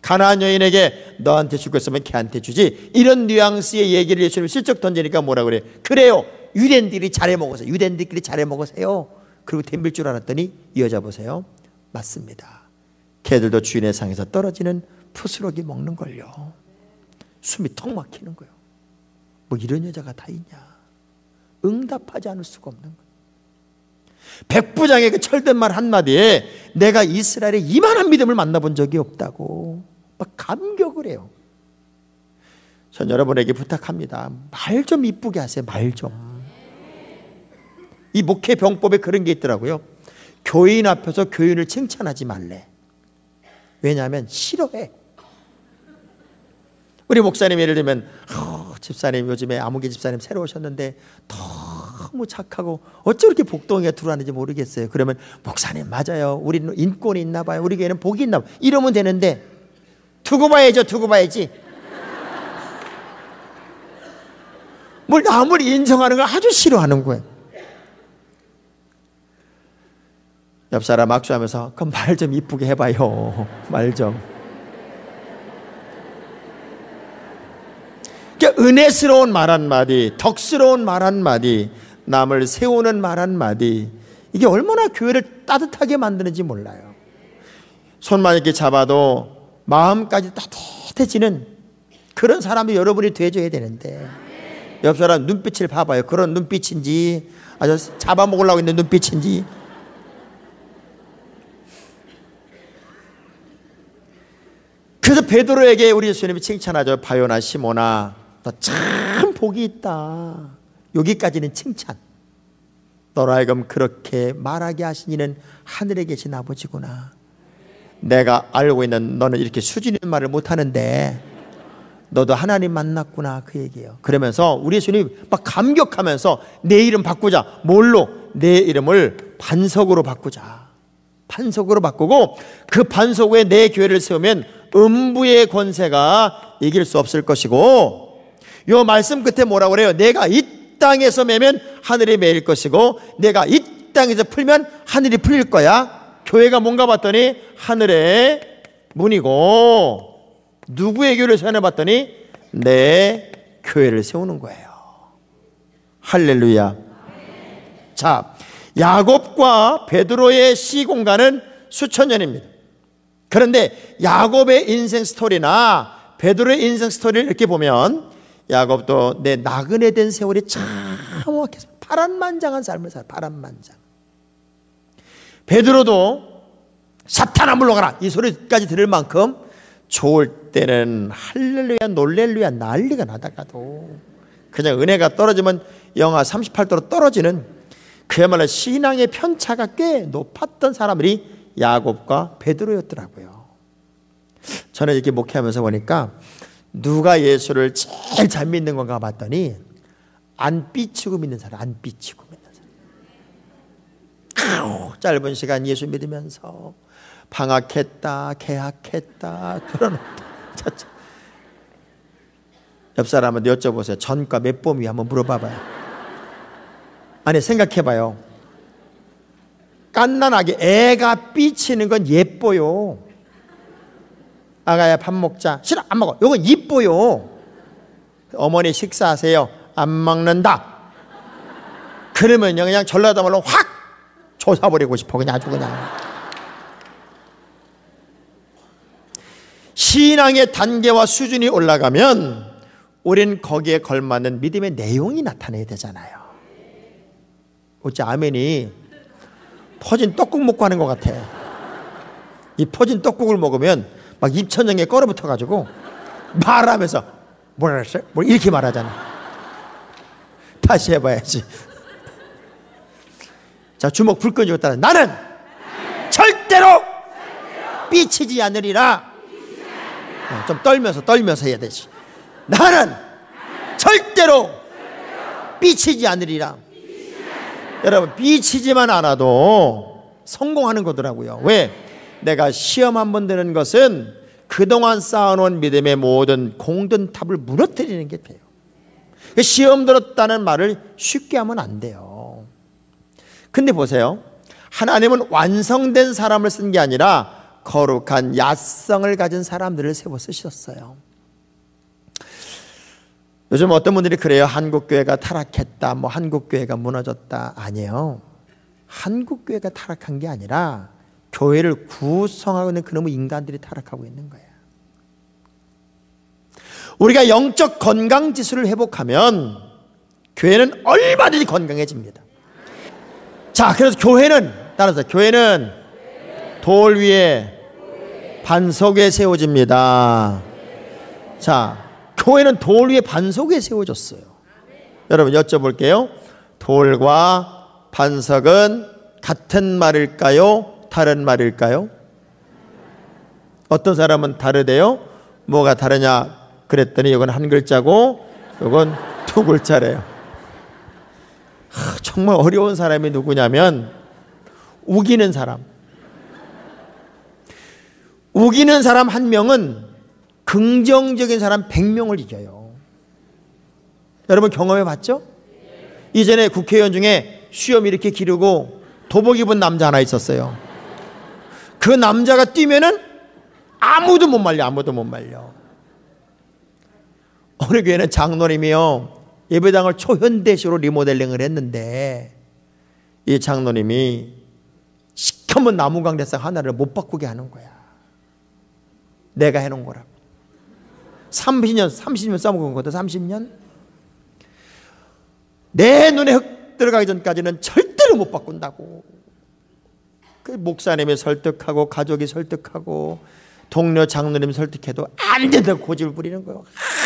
가나안 여인에게 너한테 줄 거 있으면 걔한테 주지, 이런 뉘앙스의 얘기를 예수님이 슬쩍 던지니까 뭐라 그래? 그래요, 유대인들이 잘해 먹으세요. 유대인들끼리 잘해 먹으세요. 그리고 덤빌 줄 알았더니 이 여자 보세요. 맞습니다. 걔들도 주인의 상에서 떨어지는 푸스러기 먹는걸요. 숨이 턱 막히는 거예요. 뭐 이런 여자가 다 있냐? 응답하지 않을 수가 없는 거예요. 백부장의 그 철든 말 한마디에 내가 이스라엘에 이만한 믿음을 만나본 적이 없다고 막 감격을 해요. 전 여러분에게 부탁합니다. 말 좀 이쁘게 하세요. 말 좀. 이 목회 병법에 그런 게 있더라고요. 교인 앞에서 교인을 칭찬하지 말래. 왜냐하면 싫어해. 우리 목사님 예를 들면 집사님 요즘에 아무개 집사님 새로 오셨는데 너무 착하고 어쩜 이렇게 복덩이가 들어왔는지 모르겠어요. 그러면 목사님 맞아요. 우리는 인권이 있나 봐요. 우리 교회는 복이 있나 봐요. 이러면 되는데 두고 봐야죠. 두고 봐야지. 뭘 남을 인정하는 걸 아주 싫어하는 거예요. 옆 사람 악수하면서 그 말 좀 이쁘게 해봐요. 말 좀. 그러니까 은혜스러운 말 한마디, 덕스러운 말 한마디, 남을 세우는 말 한마디, 이게 얼마나 교회를 따뜻하게 만드는지 몰라요. 손만 이렇게 잡아도 마음까지 따뜻해지는 그런 사람이 여러분이 돼줘야 되는데, 옆 사람 눈빛을 봐봐요. 그런 눈빛인지 아주 잡아먹으려고 있는 눈빛인지. 그래서 베드로에게 우리 예수님이 칭찬하죠. 바요나 시몬아, 너 참 복이 있다. 여기까지는 칭찬. 너로 하여금 그렇게 말하게 하신 이는 하늘에 계신 아버지구나. 내가 알고 있는 너는 이렇게 수준 있는 말을 못하는데 너도 하나님 만났구나, 그 얘기예요. 그러면서 우리 예수님이 막 감격하면서 내 이름 바꾸자. 뭘로? 내 이름을 반석으로 바꾸자. 반석으로 바꾸고 그 반석 위에 내 교회를 세우면 음부의 권세가 이길 수 없을 것이고, 요 말씀 끝에 뭐라고 그래요? 내가 이 땅에서 매면 하늘이 매일 것이고 내가 이 땅에서 풀면 하늘이 풀릴 거야. 교회가 뭔가 봤더니 하늘의 문이고, 누구의 교회를 세우나 봤더니 내 교회를 세우는 거예요. 할렐루야. 자, 야곱과 베드로의 시공간은 수천 년입니다. 그런데 야곱의 인생 스토리나 베드로의 인생 스토리를 이렇게 보면 야곱도 내 나그네 된 세월이 참 오락했습니다. 파란만장한 삶을 살아요. 파란만장. 베드로도 사탄아 물러가라 이 소리까지 들을 만큼 좋을 때는 할렐루야 놀렐루야 난리가 나다가도 그냥 은혜가 떨어지면 영하 38도로 떨어지는 그야말로 신앙의 편차가 꽤 높았던 사람들이 야곱과 베드로였더라고요. 저는 이렇게 목회하면서 보니까 누가 예수를 제일 잘 믿는 건가 봤더니 안 삐치고 믿는 사람, 안 삐치고 믿는 사람. 짧은 시간 예수 믿으면서 방학했다, 개학했다, 그러는. 옆 사람한테 여쭤보세요. 전과 몇 범위 한번 물어봐봐요. 아니 생각해봐요. 깐난하게 애가 삐치는 건 예뻐요. 아가야 밥 먹자. 싫어 안 먹어. 이건 이뻐요. 어머니 식사하세요. 안 먹는다. 그러면요 그냥 전라도 말로 확 조사버리고 싶어. 그냥 아주 그냥. 신앙의 단계와 수준이 올라가면 우린 거기에 걸맞는 믿음의 내용이 나타나야 되잖아요. 어째 아멘이 퍼진 떡국 먹고 하는 것 같아. 이 퍼진 떡국을 먹으면 막 입천장에 꺼러붙어가지고 말하면서 뭐라 그랬어요? 뭐 이렇게 말하잖아. 다시 해봐야지. 자, 주먹 불 끄지고 따라 나는 절대로 삐치지 않으리라. 좀 떨면서 해야 되지. 나는 절대로 삐치지 않으리라. 여러분 삐치지만 않아도 성공하는 거더라고요. 왜? 내가 시험 한번 드는 것은 그동안 쌓아놓은 믿음의 모든 공든탑을 무너뜨리는 게 돼요. 시험 들었다는 말을 쉽게 하면 안 돼요. 근데 보세요. 하나님은 완성된 사람을 쓴 게 아니라 거룩한 야성을 가진 사람들을 세워 쓰셨어요. 요즘 어떤 분들이 그래요. 한국교회가 타락했다, 뭐 한국교회가 무너졌다. 아니에요. 한국교회가 타락한 게 아니라 교회를 구성하고 있는 그놈의 인간들이 타락하고 있는 거예요. 우리가 영적 건강 지수를 회복하면 교회는 얼마든지 건강해집니다. 자, 그래서 교회는 따라서 교회는 돌 위에 반석 위에 세워집니다. 자, 교회는 돌 위에 반석 위에 세워졌어요. 여러분 여쭤볼게요. 돌과 반석은 같은 말일까요? 다른 말일까요? 어떤 사람은 다르대요. 뭐가 다르냐 그랬더니 이건 한 글자고 이건 두 글자래요. 정말 어려운 사람이 누구냐면 우기는 사람. 우기는 사람 한 명은 긍정적인 사람 100명을 이겨요. 여러분 경험해 봤죠? 이전에 국회의원 중에 수염 이렇게 기르고 도복 입은 남자 하나 있었어요. 그 남자가 뛰면은 아무도 못 말려. 아무도 못 말려. 어느 교회는 장로님이요, 예배당을 초현대식으로 리모델링을 했는데 이 장로님이 시커먼 나무강대상 하나를 못 바꾸게 하는 거야. 내가 해놓은 거라고. 30년 써먹은 거거든. 30년. 내 눈에 흙 들어가기 전까지는 절대로 못 바꾼다고. 그 목사님이 설득하고 가족이 설득하고 동료 장로님 설득해도 안 된다고 고집을 부리는 거예요.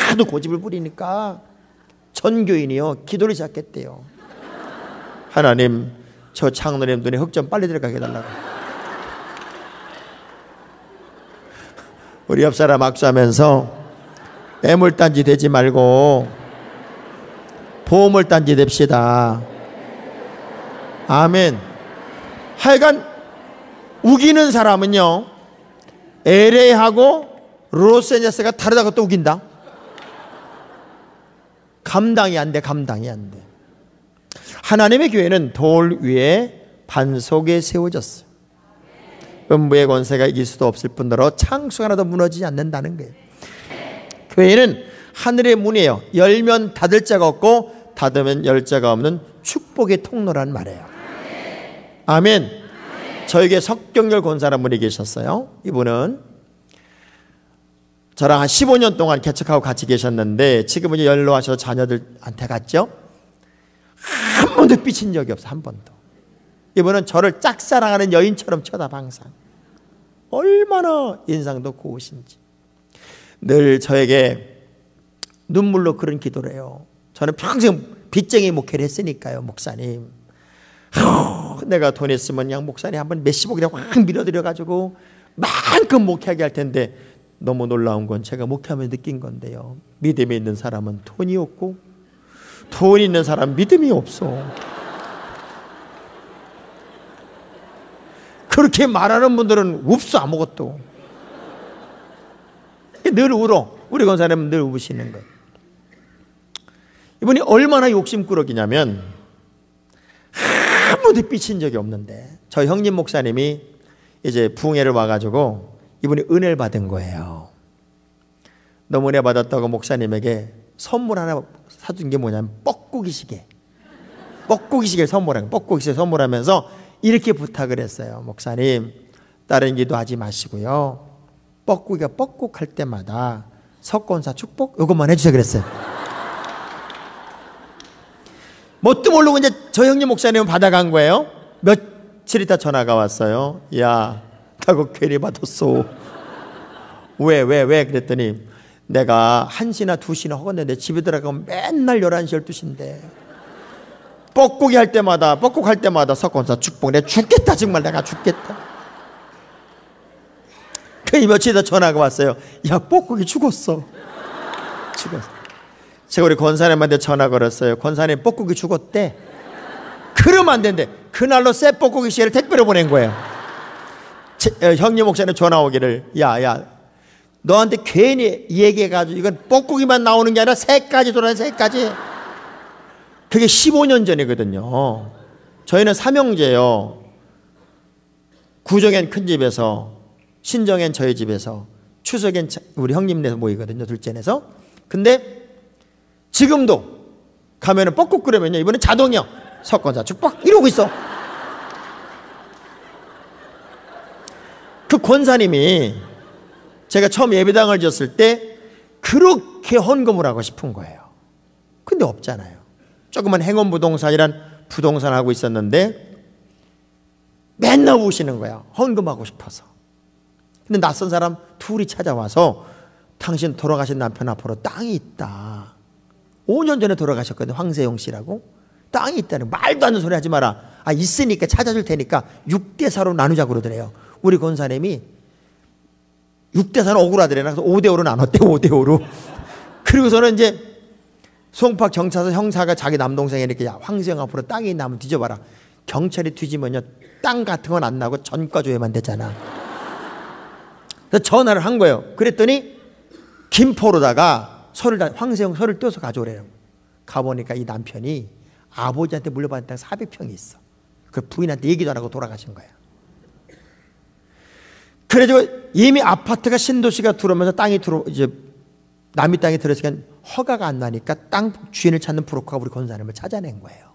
하도 고집을 부리니까 전 교인이요, 기도를 시작했대요. 하나님, 저 장로님 눈에 흙 좀 빨리 들어가게 해달라고. 우리 옆 사람 악수하면서 애물단지 되지 말고 보물단지 됩시다. 아멘. 하여간 우기는 사람은요, LA하고 로스앤젤레스가 다르다고 또 우긴다. 감당이 안 돼. 감당이 안 돼. 하나님의 교회는 돌 위에 반석에 세워졌어요. 음부의 권세가 이길 수도 없을 뿐더러 창수가 하나도 무너지지 않는다는 거예요. 교회는 하늘의 문이에요. 열면 닫을 자가 없고 닫으면 열 자가 없는 축복의 통로란 말이에요. 아멘. 저에게 석경열 권사라는 분이 계셨어요. 이분은 저랑 한 15년 동안 개척하고 같이 계셨는데 지금은 이제 연로하셔서 자녀들한테 갔죠. 한 번도 삐친 적이 없어요. 한 번도. 이분은 저를 짝사랑하는 여인처럼 쳐다봐. 항상 얼마나 인상도 고우신지 늘 저에게 눈물로 그런 기도를 해요. 저는 평생 빚쟁이 목회를 했으니까요. 목사님, 내가 돈 있으면 양 목사님 한번 몇십억이나 확 밀어드려가지고 만큼 목회하게 할 텐데, 너무 놀라운 건 제가 목회하면서 느낀 건데요, 믿음이 있는 사람은 돈이 없고 돈 있는 사람은 믿음이 없어. 그렇게 말하는 분들은 없어. 아무것도. 늘 울어. 우리 권사님은 늘 우시는 거예요. 이분이 얼마나 욕심꾸러기냐면 한 번도 삐친 적이 없는데, 저 형님 목사님이 이제 부흥회를 와가지고 이분이 은혜를 받은 거예요. 너무 은혜 받았다고 목사님에게 선물 하나 사준 게 뭐냐면 뻐꾸기 시계. 뻐꾸기 시계를 선물한 거예요. 뻐꾸기 시계 선물하면서 이렇게 부탁을 했어요. 목사님, 다른 기도하지 마시고요, 뻐꾸기가 뻐꾹할 때마다 석권사 축복 이것만 해주세요 그랬어요. 뭣도 모르고 이제 저 형님 목사님은 받아간 거예요. 며칠 있다 전화가 왔어요. 야, 나 그거 괜히 받았어. 왜 그랬더니 내가 1시나 2시나 허건데 집에 들어가면 맨날 11시 12시인데 뻐꾸기 할 때마다 뻐꾹할 때마다 석권사 축복. 내가 죽겠다. 정말 내가 죽겠다. 그 며칠 있다 전화가 왔어요. 야, 뻐꾸기 죽었어. 제가 우리 권사님한테 전화 걸었어요. 권사님, 뻐꾸기 죽었대. 그러면 안 된대. 그날로 새 뻐꾸기 시계를 택배로 보낸 거예요. 형님 목사님 전화 오기를, 야, 너한테 괜히 얘기해가지고 이건 뻐꾸기만 나오는 게 아니라 새까지 돌아다니, 새까지. 그게 15년 전이거든요. 저희는 삼형제요. 구정엔 큰 집에서, 신정엔 저희 집에서, 추석엔 우리 형님네서 모이거든요. 둘째네서. 근데 지금도 가면은 뻐꾹 그러면요, 이번엔 자동이요. 석권사 축복 이러고 있어. 그 권사님이 제가 처음 예배당을 지었을 때 그렇게 헌금을 하고 싶은 거예요. 근데 없잖아요. 조그만 행원부동산이란 부동산을 하고 있었는데 맨날 우시는 거야. 헌금하고 싶어서. 근데 낯선 사람 둘이 찾아와서 당신 돌아가신 남편 앞으로 땅이 있다. 5년 전에 돌아가셨거든요. 황세용 씨라고. 땅이 있다는, 말도 안 되는 소리 하지 마라. 있으니까 찾아줄 테니까 6대4로 나누자고 그러더래요. 우리 권사님이 6대4는 억울하더래. 그래서 5대5로 나눴대. 5대5로. 그리고서는 이제 송파 경찰서 형사가 자기 남동생에게, 야, 황세영 앞으로 땅이 있나 한번 뒤져봐라. 경찰이 뒤지면요, 땅 같은 건 안 나고 전과 줘야만 되잖아. 그래서 전화를 한 거예요. 그랬더니 김포로다가 황세영 서를 떼어서 가져오래요. 가보니까 이 남편이 아버지한테 물려받은 땅 400평이 있어. 그 부인한테 얘기도 안 하고 돌아가신 거야. 그래가지고 이미 아파트가 신도시가 들어오면서 땅이 이제 남의 땅에 들어있으니까 허가가 안 나니까 땅 주인을 찾는 브로커가 우리 권사님을 찾아낸 거예요.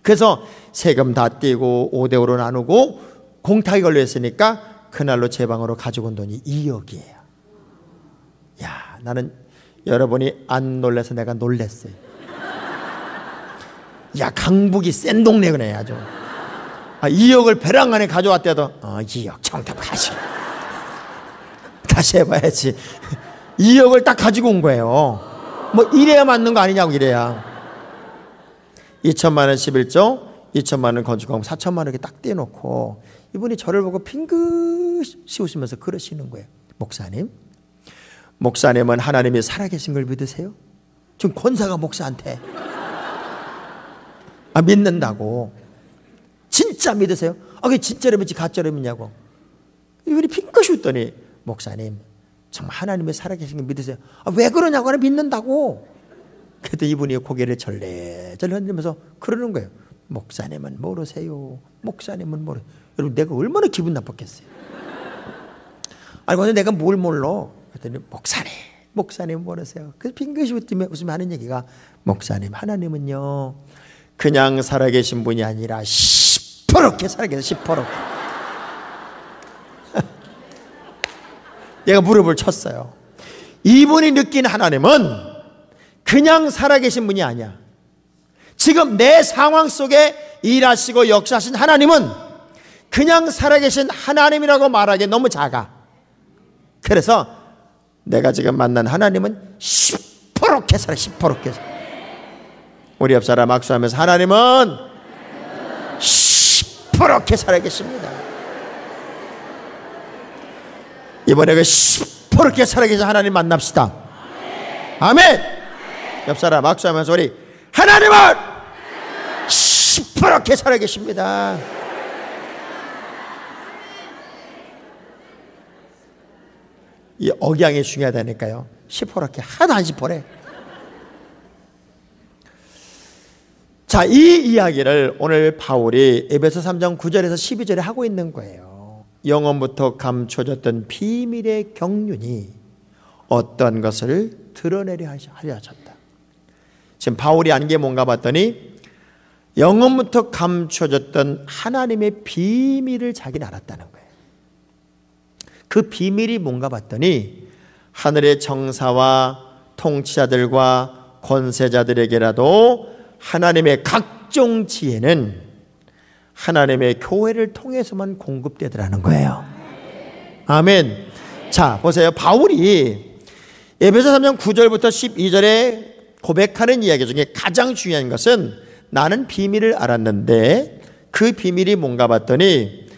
그래서 세금 다 떼고 5대5로 나누고 공탁이 걸려있으니까 그날로 제 방으로 가지고 온 돈이 2억이에요. 야, 나는 여러분이 안 놀라서 내가 놀랬어요. 야, 강북이 센 동네구나 아주. 2억을 배랑 안에 가져왔대도 2억 정답하시. 다시 해봐야지. 2억을 딱 가지고 온 거예요. 뭐 이래야 맞는 거 아니냐고. 이래야 2천만 원 11조 2천만 원 건축하고 4천만 원 이렇게 딱 떼놓고 이분이 저를 보고 핑긋이 웃으면서 그러시는 거예요. 목사님은 하나님이 살아계신 걸 믿으세요? 지금 권사가 목사한테 믿는다고. 진짜 믿으세요? 그게 진짜로 믿지 가짜로 믿냐고. 이분이 핑긋이 웃더니 목사님 정말 하나님이 살아계신 걸 믿으세요? 왜 그러냐고. 믿는다고. 그랬더니 이분이 고개를 절레절레 흔들면서 그러는 거예요. 목사님은 모르세요. 목사님은 모르세요. 여러분 내가 얼마나 기분 나빴겠어요. 근데 내가 뭘 몰라. 그랬더니 목사님 모르세요. 그래서 핑긋이 웃으면 하는 얘기가 목사님 하나님은요 그냥 살아계신 분이 아니라 시퍼렇게 살아계세요. 시퍼렇게. 내가 무릎을 쳤어요. 이분이 느낀 하나님은 그냥 살아계신 분이 아니야. 지금 내 상황 속에 일하시고 역사하신 하나님은 그냥 살아계신 하나님이라고 말하기에 너무 작아. 그래서 내가 지금 만난 하나님은 시퍼렇게 살아. 시퍼렇게 살아. 우리 옆 사람 악수하면서 하나님은 시퍼렇게 살아계십니다. 이번에 그 시퍼렇게 살아계신 하나님 만납시다. 아멘. 옆 사람 악수하면서 우리 하나님은 시퍼렇게 살아계십니다. 이 억양이 중요하다니까요. 시퍼렇게 하나도 안 시퍼래. 자, 이 이야기를 오늘 바울이 에베소 3장 9절에서 12절에 하고 있는 거예요. 영원부터 감춰졌던 비밀의 경륜이 어떤 것을 드러내려 하려 하셨다. 지금 바울이 안 게 뭔가 봤더니 영원부터 감춰졌던 하나님의 비밀을 자기는 알았다는 거예요. 그 비밀이 뭔가 봤더니 하늘의 정사와 통치자들과 권세자들에게라도 하나님의 각종 지혜는 하나님의 교회를 통해서만 공급되더라는 거예요. 아멘. 자, 보세요. 바울이 에베소 3장 9절부터 12절에 고백하는 이야기 중에 가장 중요한 것은 나는 비밀을 알았는데 그 비밀이 뭔가 봤더니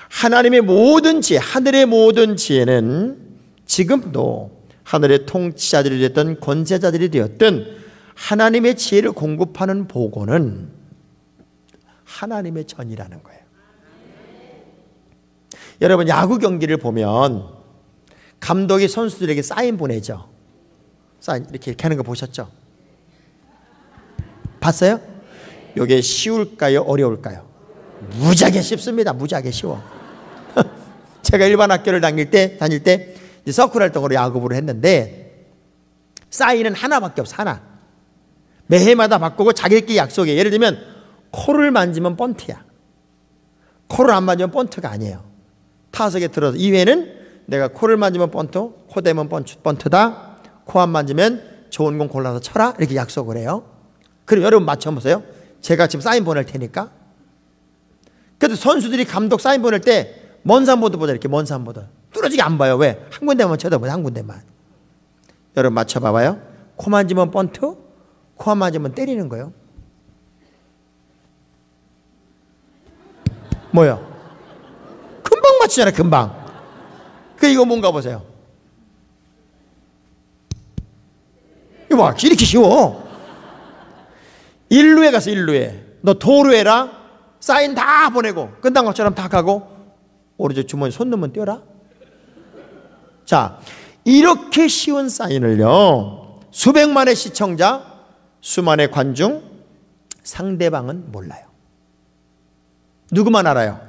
하나님의 모든 지혜, 하늘의 모든 지혜는 지금도 하늘의 통치자들이 됐든 권세자들이 되었든 하나님의 지혜를 공급하는 보고는 하나님의 전이라는 거예요. 여러분 야구 경기를 보면 감독이 선수들에게 사인 보내죠. 사인 이렇게 하는 거 보셨죠? 봤어요? 이게 쉬울까요? 어려울까요? 무지하게 쉽습니다. 무지하게 쉬워. 제가 일반 학교를 다닐 때 서클 활동으로 야구부를 했는데 사인은 하나밖에 없어. 하나. 매해마다 바꾸고 자기들끼리 약속해. 예를 들면 코를 만지면 번트야. 코를 안 만지면 번트가 아니에요. 타석에 들어서 2회는 내가 코를 만지면 번트, 코 대면 번트다. 코 안 만지면 좋은 공 골라서 쳐라. 이렇게 약속을 해요. 그럼 여러분 맞춰보세요. 제가 지금 사인 보낼 테니까. 그래도 선수들이 감독 사인 보낼 때 먼 산보드 보자. 이렇게 먼 산보드 뚫어지게 안 봐요. 왜? 한 군데만 쳐다보자. 한 군데만. 여러분 맞춰봐봐요. 코 만지면 번트, 코 안 만지면 때리는 거예요. 뭐요? 금방 맞추잖아요. 금방. 이거 뭔가 보세요. 이거 봐. 이렇게 쉬워. 일루에 가서 일루에 너 도루에라 사인 다 보내고 끝난 것처럼 다 가고 오른쪽 주머니 손 넣으면 뛰어라. 자, 이렇게 쉬운 사인을요 수백만의 시청자 수많은 관중, 상대방은 몰라요. 누구만 알아요?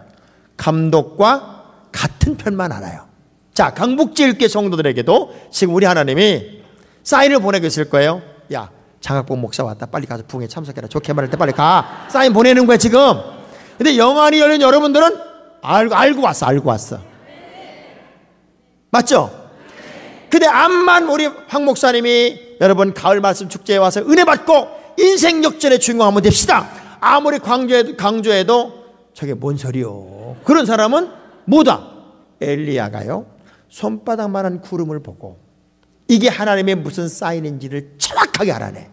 감독과 같은 편만 알아요. 자, 강북제일교회 성도들에게도 지금 우리 하나님이 사인을 보내고 있을 거예요. 야, 장학봉 목사 왔다. 빨리 가서 부흥에 참석해라. 좋게 말할 때 빨리 가. 사인 보내는 거야 지금. 근데 영안이 열린 여러분들은 알고 왔어. 맞죠? 근데 암만 우리 황 목사님이 여러분 가을 말씀 축제에 와서 은혜 받고 인생 역전의 주인공 한번 됩시다. 아무리 강조해도 저게 뭔 소리요? 그런 사람은 뭐다? 엘리야가요, 손바닥만한 구름을 보고 이게 하나님의 무슨 사인인지를 정확하게 알아내.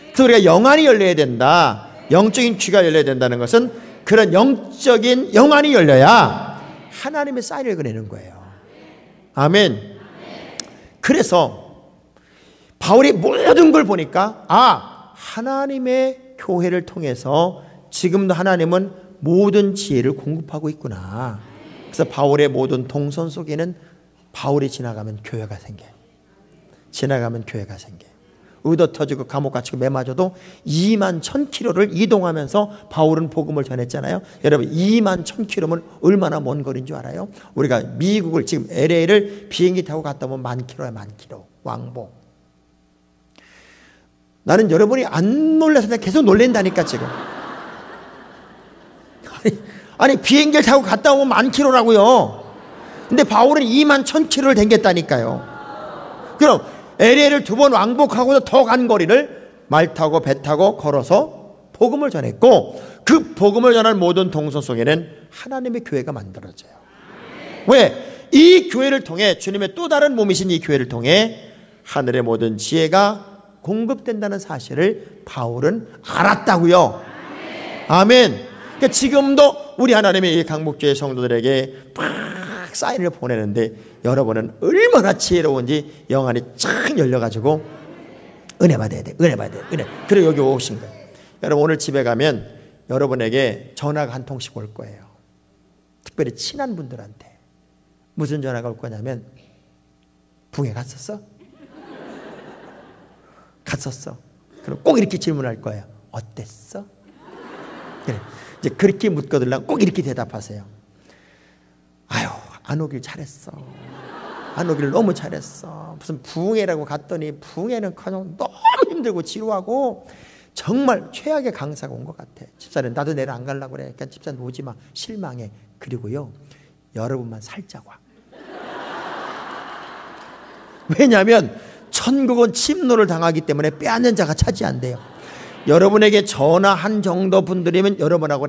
그래서 우리가 영안이 열려야 된다. 영적인 귀가 열려야 된다는 것은 그런 영적인 영안이 열려야 하나님의 사인을 그리는 거예요. 아멘. 그래서 바울이 모든 걸 보니까 하나님의 교회를 통해서 지금도 하나님은 모든 지혜를 공급하고 있구나. 그래서 바울의 모든 동선 속에는 바울이 지나가면 교회가 생겨요. 지나가면 교회가 생겨요. 의도 터지고 감옥 갇히고 매 맞아도 2만 1000km를 이동하면서 바울은 복음을 전했잖아요. 여러분 2만 1000km면 얼마나 먼 거리인 줄 알아요? 우리가 미국을 지금 LA를 비행기 타고 갔다 오면 10,000km야. 10,000km 왕복. 나는 여러분이 안 놀라서 내가 계속 놀랜다니까 지금. 아니 비행기를 타고 갔다 오면 10,000km라고요. 근데 바울은 2만 1000km를 댕겼다니까요. 그럼 LA를 2번 왕복하고서 더 간 거리를 말 타고 배 타고 걸어서 복음을 전했고, 그 복음을 전하는 모든 동선 속에는 하나님의 교회가 만들어져요. 왜? 이 교회를 통해 주님의 또 다른 몸이신 이 교회를 통해 하늘의 모든 지혜가 공급된다는 사실을 바울은 알았다고요. 아멘. 그러니까 지금도 우리 하나님의 이 강북교회 성도들에게 막 사인을 보내는데 여러분은 얼마나 지혜로운지 영안이 쫙 열려가지고 은혜 받아야 돼. 은혜 받아야 돼. 은혜. 그리고 여기 오신 거예요. 여러분 오늘 집에 가면 여러분에게 전화가 한 통씩 올 거예요. 특별히 친한 분들한테. 무슨 전화가 올 거냐면 붕에 갔었어? 갔었어. 그럼 꼭 이렇게 질문할 거예요. 어땠어? 그래. 이제 그렇게 묻거들랑 꼭 이렇게 대답하세요. 아유, 안 오길 잘했어. 안 오길 너무 잘했어. 무슨 부흥회라고 갔더니 부흥회는 너무 힘들고 지루하고 정말 최악의 강사가 온 것 같아. 집사님 나도 내일 안 가려고 그래. 그러니까 집사님 오지 마. 실망해. 그리고요, 여러분만 살짝 와. 왜냐하면 천국은 침노를 당하기 때문에 빼앗는 자가 차지한대요. 여러분에게 전화한 정도 분들이면 여러분하고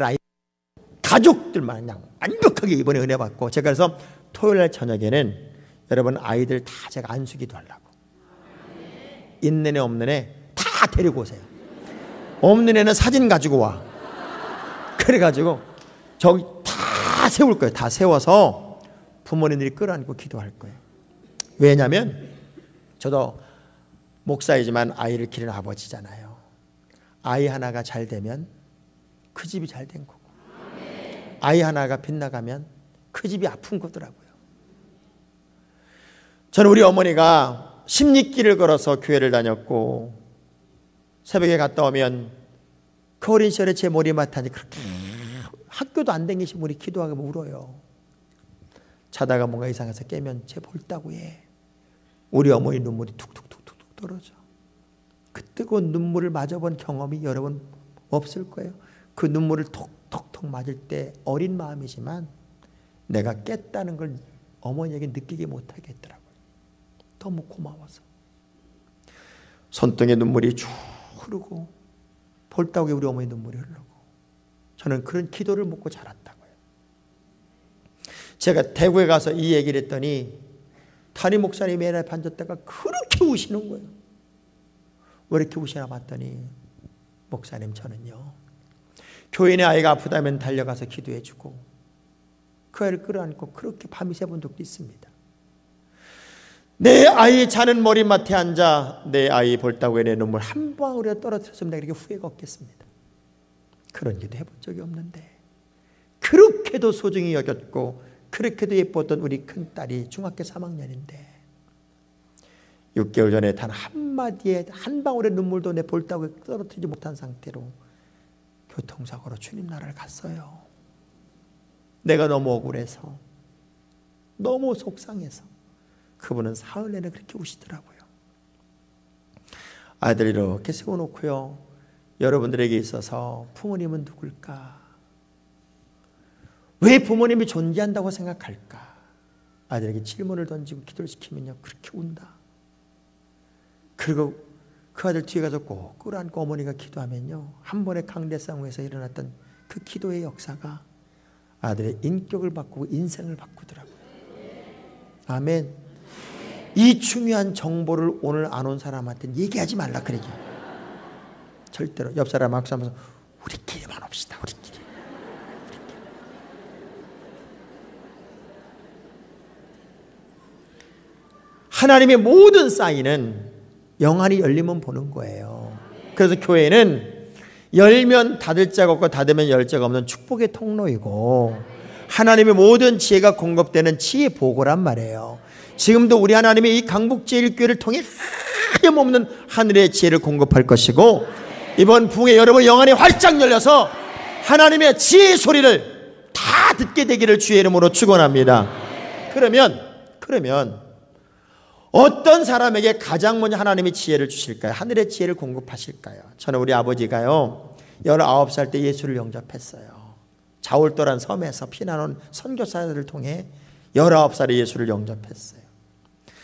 가족들만 그냥 완벽하게 이번에 은혜 받고, 제가 그래서 토요일날 저녁에는 여러분 아이들 다 제가 안수기도 하려고. 있는 애 없는 애 다 데리고 오세요. 없는 애는 사진 가지고 와. 그래가지고 저기 다 세울 거예요. 다 세워서 부모님들이 끌어안고 기도할 거예요. 왜냐하면 저도 목사이지만 아이를 기르는 아버지잖아요. 아이 하나가 잘 되면 그 집이 잘 된 거고, 아이 하나가 빗나가면 그 집이 아픈 거더라고요. 저는 우리 어머니가 십리길을 걸어서 교회를 다녔고, 새벽에 갔다 오면 그 어린 시절에 제 머리맡에 그렇게 학교도 안 다니신 분이 기도하고 울어요. 자다가 뭔가 이상해서 깨면 쟤 볼다고 해. 우리 어머니 눈물이 툭툭툭툭 떨어져. 그 뜨거운 눈물을 맞아본 경험이 여러분 없을 거예요. 그 눈물을 톡톡톡 맞을 때 어린 마음이지만 내가 깼다는 걸 어머니에게 느끼게 못하겠더라고요. 너무 고마워서. 손등에 눈물이 쭉 흐르고 볼따구에 우리 어머니 눈물이 흐르고, 저는 그런 기도를 먹고 자랐다고요. 제가 대구에 가서 이 얘기를 했더니 담임 목사님이 애를 앉았다가 그렇게 우시는 거예요. 왜 이렇게 우시나 봤더니, 목사님 저는요, 교인의 아이가 아프다면 달려가서 기도해주고 그 아이를 끌어안고 그렇게 밤이 새본 적도 있습니다. 내 아이 자는 머리맡에 앉아 내 아이 볼따구에 내 눈물 한 방울이라도 떨어뜨렸으면 내가 이렇게 후회가 없겠습니다. 그런 기도 해본 적이 없는데, 그렇게도 소중히 여겼고 그렇게도 예뻤던 우리 큰딸이 중학교 3학년인데 6개월 전에 단 한마디에 한 방울의 눈물도 내 볼따구에 떨어뜨리지 못한 상태로 교통사고로 주님 나라를 갔어요. 내가 너무 억울해서, 너무 속상해서 그분은 사흘 내내 그렇게 우시더라고요. 아이들 이렇게 세워놓고요, 여러분들에게 있어서 부모님은 누굴까? 왜 부모님이 존재한다고 생각할까? 아이들에게 질문을 던지고 기도를 시키면요, 그렇게 운다. 그리고 그 아들 뒤에 가서 꼭 끌어안고 어머니가 기도하면요, 한 번의 강대상에서 일어났던 그 기도의 역사가 아들의 인격을 바꾸고 인생을 바꾸더라고요. 아멘. 이 중요한 정보를 오늘 안 온 사람한테는 얘기하지 말라 그러죠. 절대로. 옆 사람 악수하면서 우리끼리만 합시다. 우리끼리. 하나님의 모든 사인은 영안이 열리면 보는 거예요. 그래서 교회는 열면 닫을 자가 없고 닫으면 열 자가 없는 축복의 통로이고, 하나님의 모든 지혜가 공급되는 지혜 보고란 말이에요. 지금도 우리 하나님이 이 강북제일교회를 통해 하염없는 하늘의 지혜를 공급할 것이고, 이번 부흥에 여러분 영안이 활짝 열려서 하나님의 지혜의 소리를 다 듣게 되기를 주의 이름으로 축원합니다. 그러면 어떤 사람에게 가장 먼저 하나님이 지혜를 주실까요? 하늘의 지혜를 공급하실까요? 저는 우리 아버지가요, 19살 때 예수를 영접했어요. 자울도란 섬에서 피난온 선교사들을 통해 19살에 예수를 영접했어요.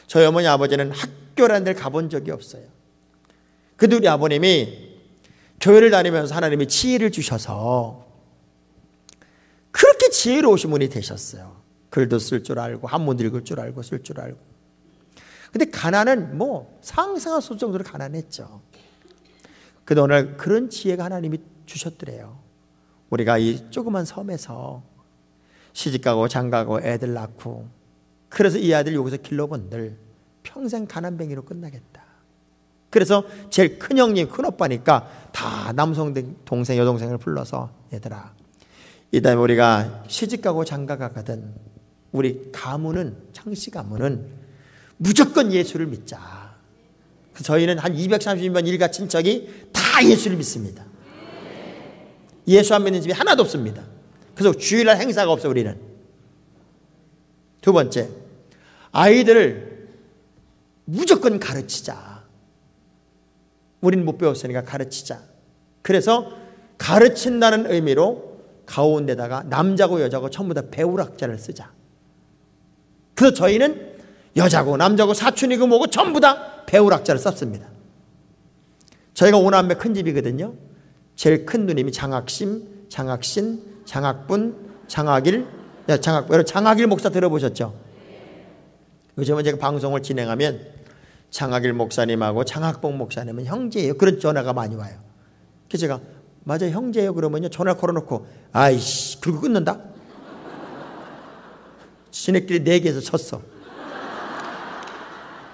저희 어머니 아버지는 학교라는 데를 가본 적이 없어요. 근데 우리 아버님이 교회를 다니면서 하나님이 지혜를 주셔서 그렇게 지혜로우신 분이 되셨어요. 글도 쓸 줄 알고 한문 읽을 줄 알고 쓸 줄 알고. 근데 가난은 뭐 상상할 수 없을 정도로 가난했죠. 근데 오늘 그런 지혜가 하나님이 주셨더래요. 우리가 이 조그만 섬에서 시집가고 장가고 애들 낳고, 그래서 이 아들 여기서 길러본들 평생 가난뱅이로 끝나겠다. 그래서 제일 큰 형님, 큰 오빠니까 다 남성 동생 여동생을 불러서, 얘들아, 이 다음에 우리가 시집가고 장가가거든 우리 가문은, 창씨 가문은 무조건 예수를 믿자. 저희는 한 230명 일가 친척이 다 예수를 믿습니다. 예수 안 믿는 집이 하나도 없습니다. 그래서 주일날 행사가 없어 우리는. 두 번째, 아이들을 무조건 가르치자. 우리는 못 배웠으니까 가르치자. 그래서 가르친다는 의미로 가운데다가 남자고 여자고 전부 다 배우락자를 쓰자. 그래서 저희는 여자고 남자고 사촌이고 뭐고 전부 다 배우락자를 썼습니다. 저희가 오남매 큰 집이거든요. 제일 큰 누님이 장학심, 장학신, 장학분, 장학일, 장학일 목사 들어보셨죠? 요즘은 제가 방송을 진행하면 장학일 목사님하고 장학봉 목사님은 형제예요. 그런 전화가 많이 와요. 그래서 제가 맞아요 형제예요 그러면요, 전화 걸어놓고 아이씨 그리고 끊는다? 지네끼리 내기에서 쳤어.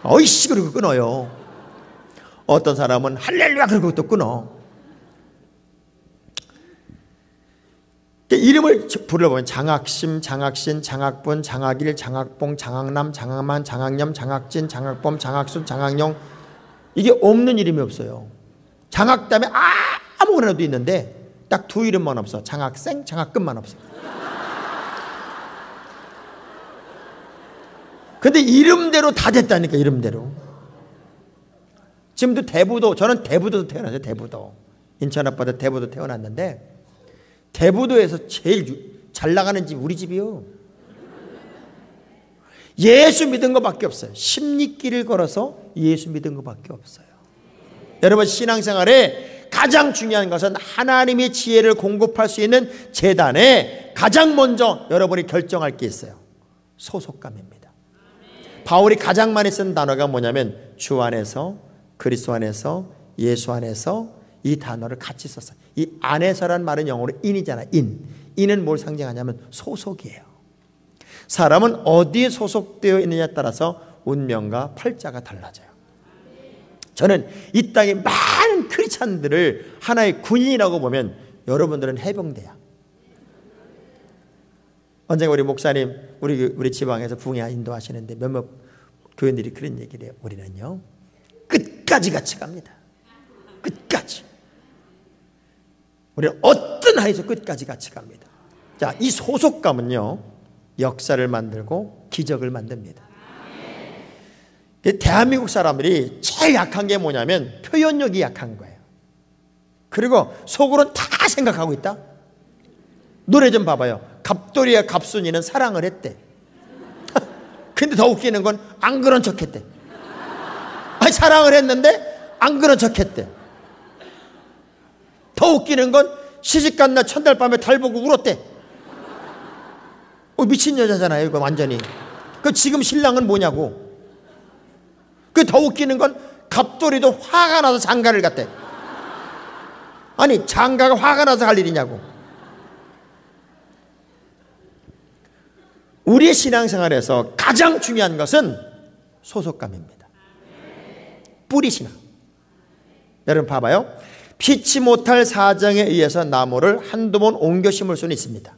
어이씨 그리고 끊어요. 어떤 사람은 할렐루야 그리고 또 끊어. 이름을 불러보면 장학심, 장학신, 장학분, 장학일, 장학봉, 장학남, 장학만, 장학념, 장학진, 장학범, 장학순, 장학용, 이게 없는 이름이 없어요. 장학 다음에 아무거나도 있는데 딱 두 이름만 없어. 장학생, 장학금만 없어. 근데 이름대로 다 됐다니까. 이름대로. 지금도 대부도, 저는 대부도도 태어났어요. 대부도, 인천 앞바다 대부도 태어났는데 대부도에서 제일 잘 나가는 집 우리 집이요. 예수 믿은 것밖에 없어요. 십리길을 걸어서 예수 믿은 것밖에 없어요. 여러분 신앙생활에 가장 중요한 것은 하나님의 지혜를 공급할 수 있는 재단에 가장 먼저 여러분이 결정할 게 있어요. 소속감입니다. 바울이 가장 많이 쓴 단어가 뭐냐면 주 안에서, 그리스도 안에서, 예수 안에서, 이 단어를 같이 썼어요. 이 안에서란 말은 영어로 in이잖아요. in은 뭘 상징하냐면 소속이에요. 사람은 어디에 소속되어 있느냐에 따라서 운명과 팔자가 달라져요. 저는 이 땅에 많은 크리스찬들을 하나의 군인이라고 보면 여러분들은 해병대야. 언젠가 우리 목사님 우리 지방에서 부흥회 인도하시는데 몇몇 교인들이 그런 얘기를 해요. 우리는요 끝까지 같이 갑니다. 끝까지. 우리는 어떤 하에서 끝까지 같이 갑니다. 자, 이 소속감은요 역사를 만들고 기적을 만듭니다. 대한민국 사람들이 제일 약한 게 뭐냐면 표현력이 약한 거예요. 그리고 속으로는 다 생각하고 있다. 노래 좀 봐봐요. 갑돌이와 갑순이는 사랑을 했대. 근데 더 웃기는 건 안 그런 척 했대. 아니, 사랑을 했는데 안 그런 척 했대. 더 웃기는 건 시집간 날 첫날 밤에 달 보고 울었대. 미친 여자잖아요 이거 완전히. 그 지금 신랑은 뭐냐고. 그 더 웃기는 건 갑돌이도 화가 나서 장가를 갔대. 아니 장가가 화가 나서 갈 일이냐고. 우리의 신앙생활에서 가장 중요한 것은 소속감입니다. 뿌리신앙. 여러분 봐봐요. 피치 못할 사정에 의해서 나무를 한두 번 옮겨 심을 수는 있습니다.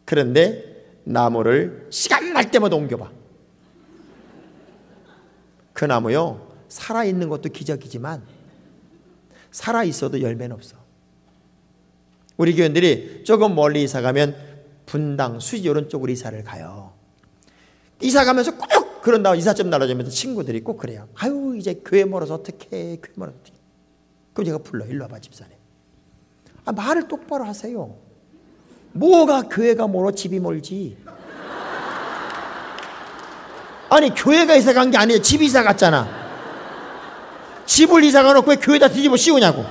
그런데 나무를 시간 날 때마다 옮겨봐. 그 나무요 살아있는 것도 기적이지만 살아있어도 열매는 없어. 우리 교인들이 조금 멀리 이사가면 분당, 수지 이런 쪽으로 이사를 가요. 이사 가면서 꼭 그런다고 이삿짐 나눠주면서 친구들이 꼭 그래요. 아유 이제 교회 멀어서 어떡해. 교회 멀어서 어떡해. 그럼 제가 불러. 일로 와봐 집사님. 말을 똑바로 하세요. 뭐가 교회가 멀어 집이 멀지. 아니 교회가 이사 간 게 아니에요. 집이 이사 갔잖아. 집을 이사 가놓고 왜 교회다 뒤집어 씌우냐고.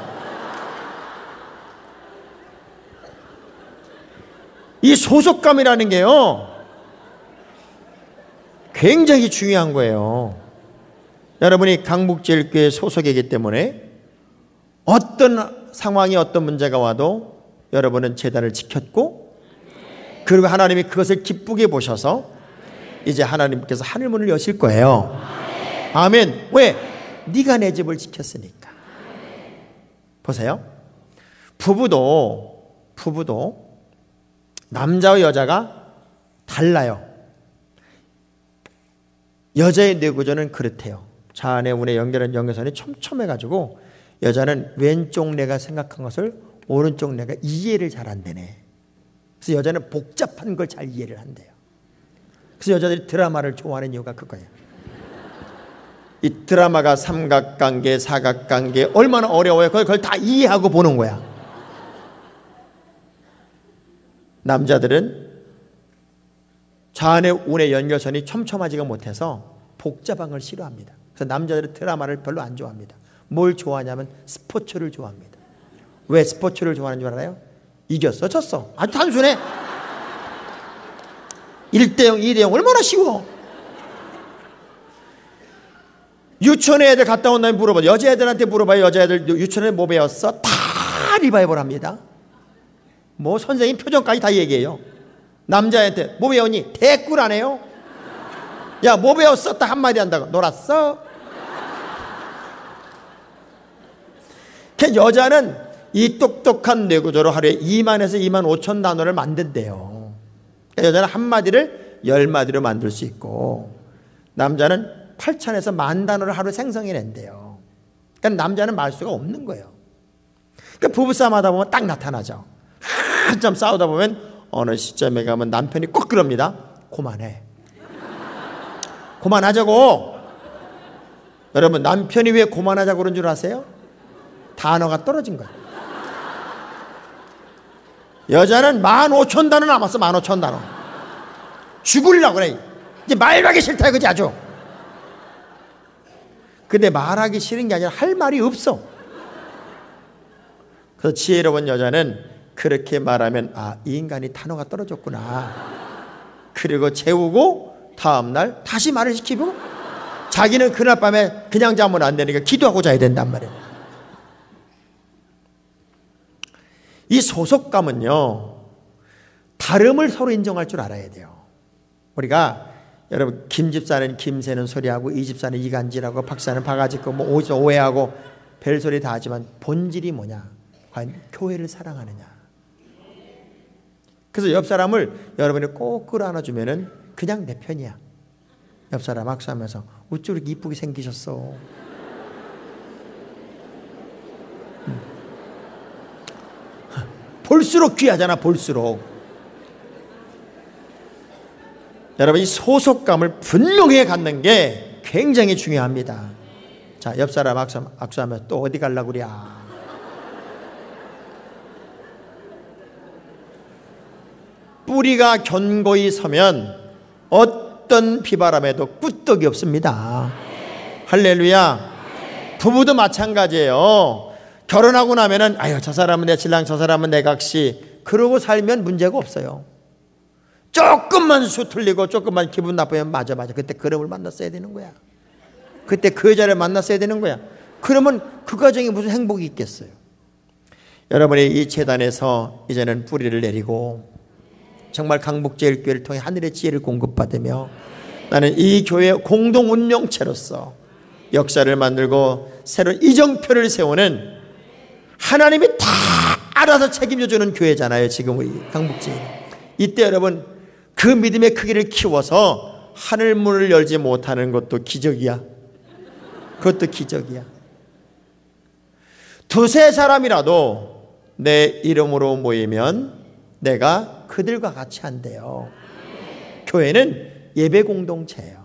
이 소속감이라는 게요 굉장히 중요한 거예요. 여러분이 강북제일교회 소속이기 때문에 어떤 상황이 어떤 문제가 와도 여러분은 제단을 지켰고 그리고 하나님이 그것을 기쁘게 보셔서 이제 하나님께서 하늘문을 여실 거예요. 아멘. 왜? 네가 내 집을 지켰으니까. 보세요. 부부도 남자와 여자가 달라요. 여자의 뇌구조는 그렇대요. 좌뇌 우뇌 연결한 연결선이 촘촘해가지고 여자는 왼쪽 뇌가 생각한 것을 오른쪽 뇌가 이해를 잘 한대네. 그래서 여자는 복잡한 걸 잘 이해를 한대요. 그래서 여자들이 드라마를 좋아하는 이유가 그거예요. 이 드라마가 삼각관계, 사각관계 얼마나 어려워요. 그걸 다 이해하고 보는 거야. 남자들은 좌뇌 우뇌 연결선이 촘촘하지가 못해서 복잡한 걸 싫어합니다. 그래서 남자들은 드라마를 별로 안 좋아합니다. 뭘 좋아하냐면 스포츠를 좋아합니다. 왜 스포츠를 좋아하는 줄 알아요? 이겼어 졌어 아주 단순해. 1대0 2대0 얼마나 쉬워. 유치원에 애들 갔다 온 다음에 물어봐. 여자애들한테 물어봐요. 여자애들 유치원에 뭐 배웠어? 다 리바이벌 합니다. 뭐 선생님 표정까지 다 얘기해요. 남자한테 뭐 배웠니? 대꾸를 안 해요. 야 뭐 배웠어? 딱 한마디 한다고. 놀았어? 여자는 이 똑똑한 뇌구조로 하루에 2만에서 2만 5천 단어를 만든대요. 여자는 한마디를 10마디로 만들 수 있고 남자는 8천에서 10,000 단어를 하루에 생성해낸대요. 그러니까 남자는 말수가 없는 거예요. 그러니까 부부싸움 하다 보면 딱 나타나죠. 한참 싸우다 보면 어느 시점에 가면 남편이 꼭 그럽니다. 그만해. 그만하자고. 여러분 남편이 왜 그만하자고 그런 줄 아세요? 단어가 떨어진 거예요. 여자는 15,000단어 남았어. 15,000단어. 죽으려고 그래. 이제 말하기 싫다 그지 아주. 근데 말하기 싫은 게 아니라 할 말이 없어. 그래서 지혜로운 여자는 그렇게 말하면 이 인간이 단어가 떨어졌구나. 그리고 재우고 다음날 다시 말을 시키고 자기는 그날 밤에 그냥 자면 안 되니까 기도하고 자야 된단 말이에요. 이 소속감은요 다름을 서로 인정할 줄 알아야 돼요. 우리가 여러분 김 집사는 김새는 소리하고 이 집사는 이간질하고 박사는 바가지고 뭐 오해하고 별소리 다 하지만 본질이 뭐냐? 과연 교회를 사랑하느냐? 그래서 옆 사람을 여러분이 꼭 끌어안아주면은 그냥 내 편이야. 옆 사람 악수하면서 어쩜 이렇게 이쁘게 생기셨어. 볼수록 귀하잖아. 볼수록. 여러분, 이 소속감을 분명히 갖는 게 굉장히 중요합니다. 자, 옆 사람 악수하면 또 어디 가려고 그래. 뿌리가 견고히 서면 어떤 비바람에도 끄떡이 없습니다. 할렐루야. 부부도 마찬가지예요. 결혼하고 나면은 아유, 저 사람은 내 신랑, 저 사람은 내 각시, 그러고 살면 문제가 없어요. 조금만 수틀리고 조금만 기분 나쁘면 맞아 그때 그놈을 만났어야 되는 거야. 그때 그 여자를 만났어야 되는 거야. 그러면 그 가정에 무슨 행복이 있겠어요. 여러분이 이 재단에서 이제는 뿌리를 내리고 정말 강북제일교회를 통해 하늘의 지혜를 공급받으며 나는 이 교회 공동 운명체로서 역사를 만들고 새로운 이정표를 세우는, 하나님이 다 알아서 책임져주는 교회잖아요. 지금 우리 강북제일. 이때 여러분 그 믿음의 크기를 키워서 하늘문을 열지 못하는 것도 기적이야. 그것도 기적이야. 두세 사람이라도 내 이름으로 모이면 내가 그들과 같이 한대요. 교회는 예배 공동체예요.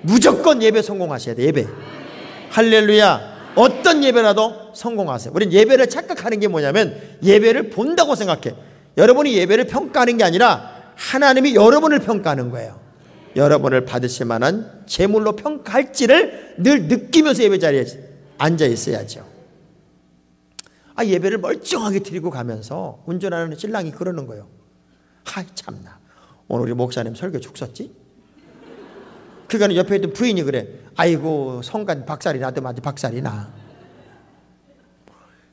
무조건 예배 성공하셔야 돼. 예배. 할렐루야. 어떤 예배라도 성공하세요. 우리는 예배를 착각하는 게 뭐냐면 예배를 본다고 생각해. 여러분이 예배를 평가하는 게 아니라 하나님이 여러분을 평가하는 거예요. 여러분을 받으실 만한 제물로 평가할지를 늘 느끼면서 예배 자리에 앉아 있어야죠. 예배를 멀쩡하게 드리고 가면서 운전하는 신랑이 그러는 거예요. 아이 참나, 오늘 우리 목사님 설교 죽었지? 그러니까 옆에 있던 부인이 그래. 아이고 성간 박살이 나더만 박살이 나.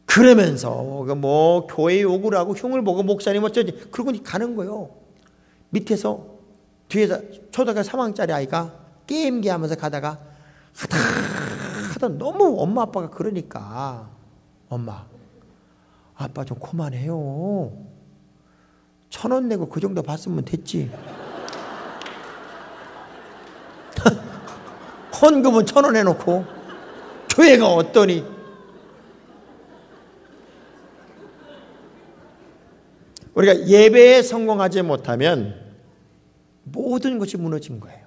그러면서 뭐 교회 욕을 하고 흉을 보고 목사님 어쩌지, 그러고 가는 거예요. 밑에서 뒤에서 초등학교 3학년짜리 아이가 게임기 하면서 가다가 하다 너무 엄마 아빠가 그러니까, 엄마 아빠 좀 그만해요. 1,000원 내고 그 정도 봤으면 됐지. 헌금은 1,000원 해놓고 교회가 어떠니. 우리가 예배에 성공하지 못하면 모든 것이 무너진 거예요.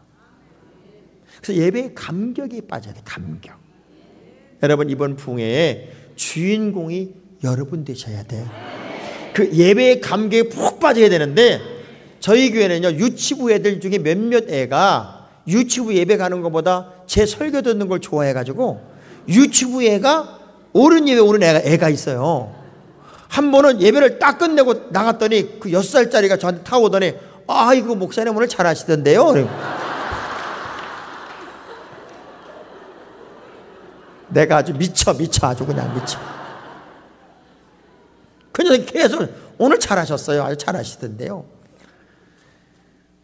그래서 예배의 감격이 빠져야 돼. 감격. 여러분 이번 부흥회에 주인공이 여러분 되셔야 돼. 그 예배의 감격에 푹 빠져야 되는데, 저희 교회는요 유치부 애들 중에 몇몇 애가 유치부 예배 가는 것보다 제 설교 듣는 걸 좋아해가지고 유치부 애가 어른 예배 오는 애가 있어요. 한 번은 예배를 딱 끝내고 나갔더니 그 6살짜리가 저한테 타오더니 아이고 목사님 오늘 잘하시던데요. 내가 아주 미쳐 아주 그냥 미쳐. 그냥 계속 오늘 잘하셨어요. 아주 잘하시던데요.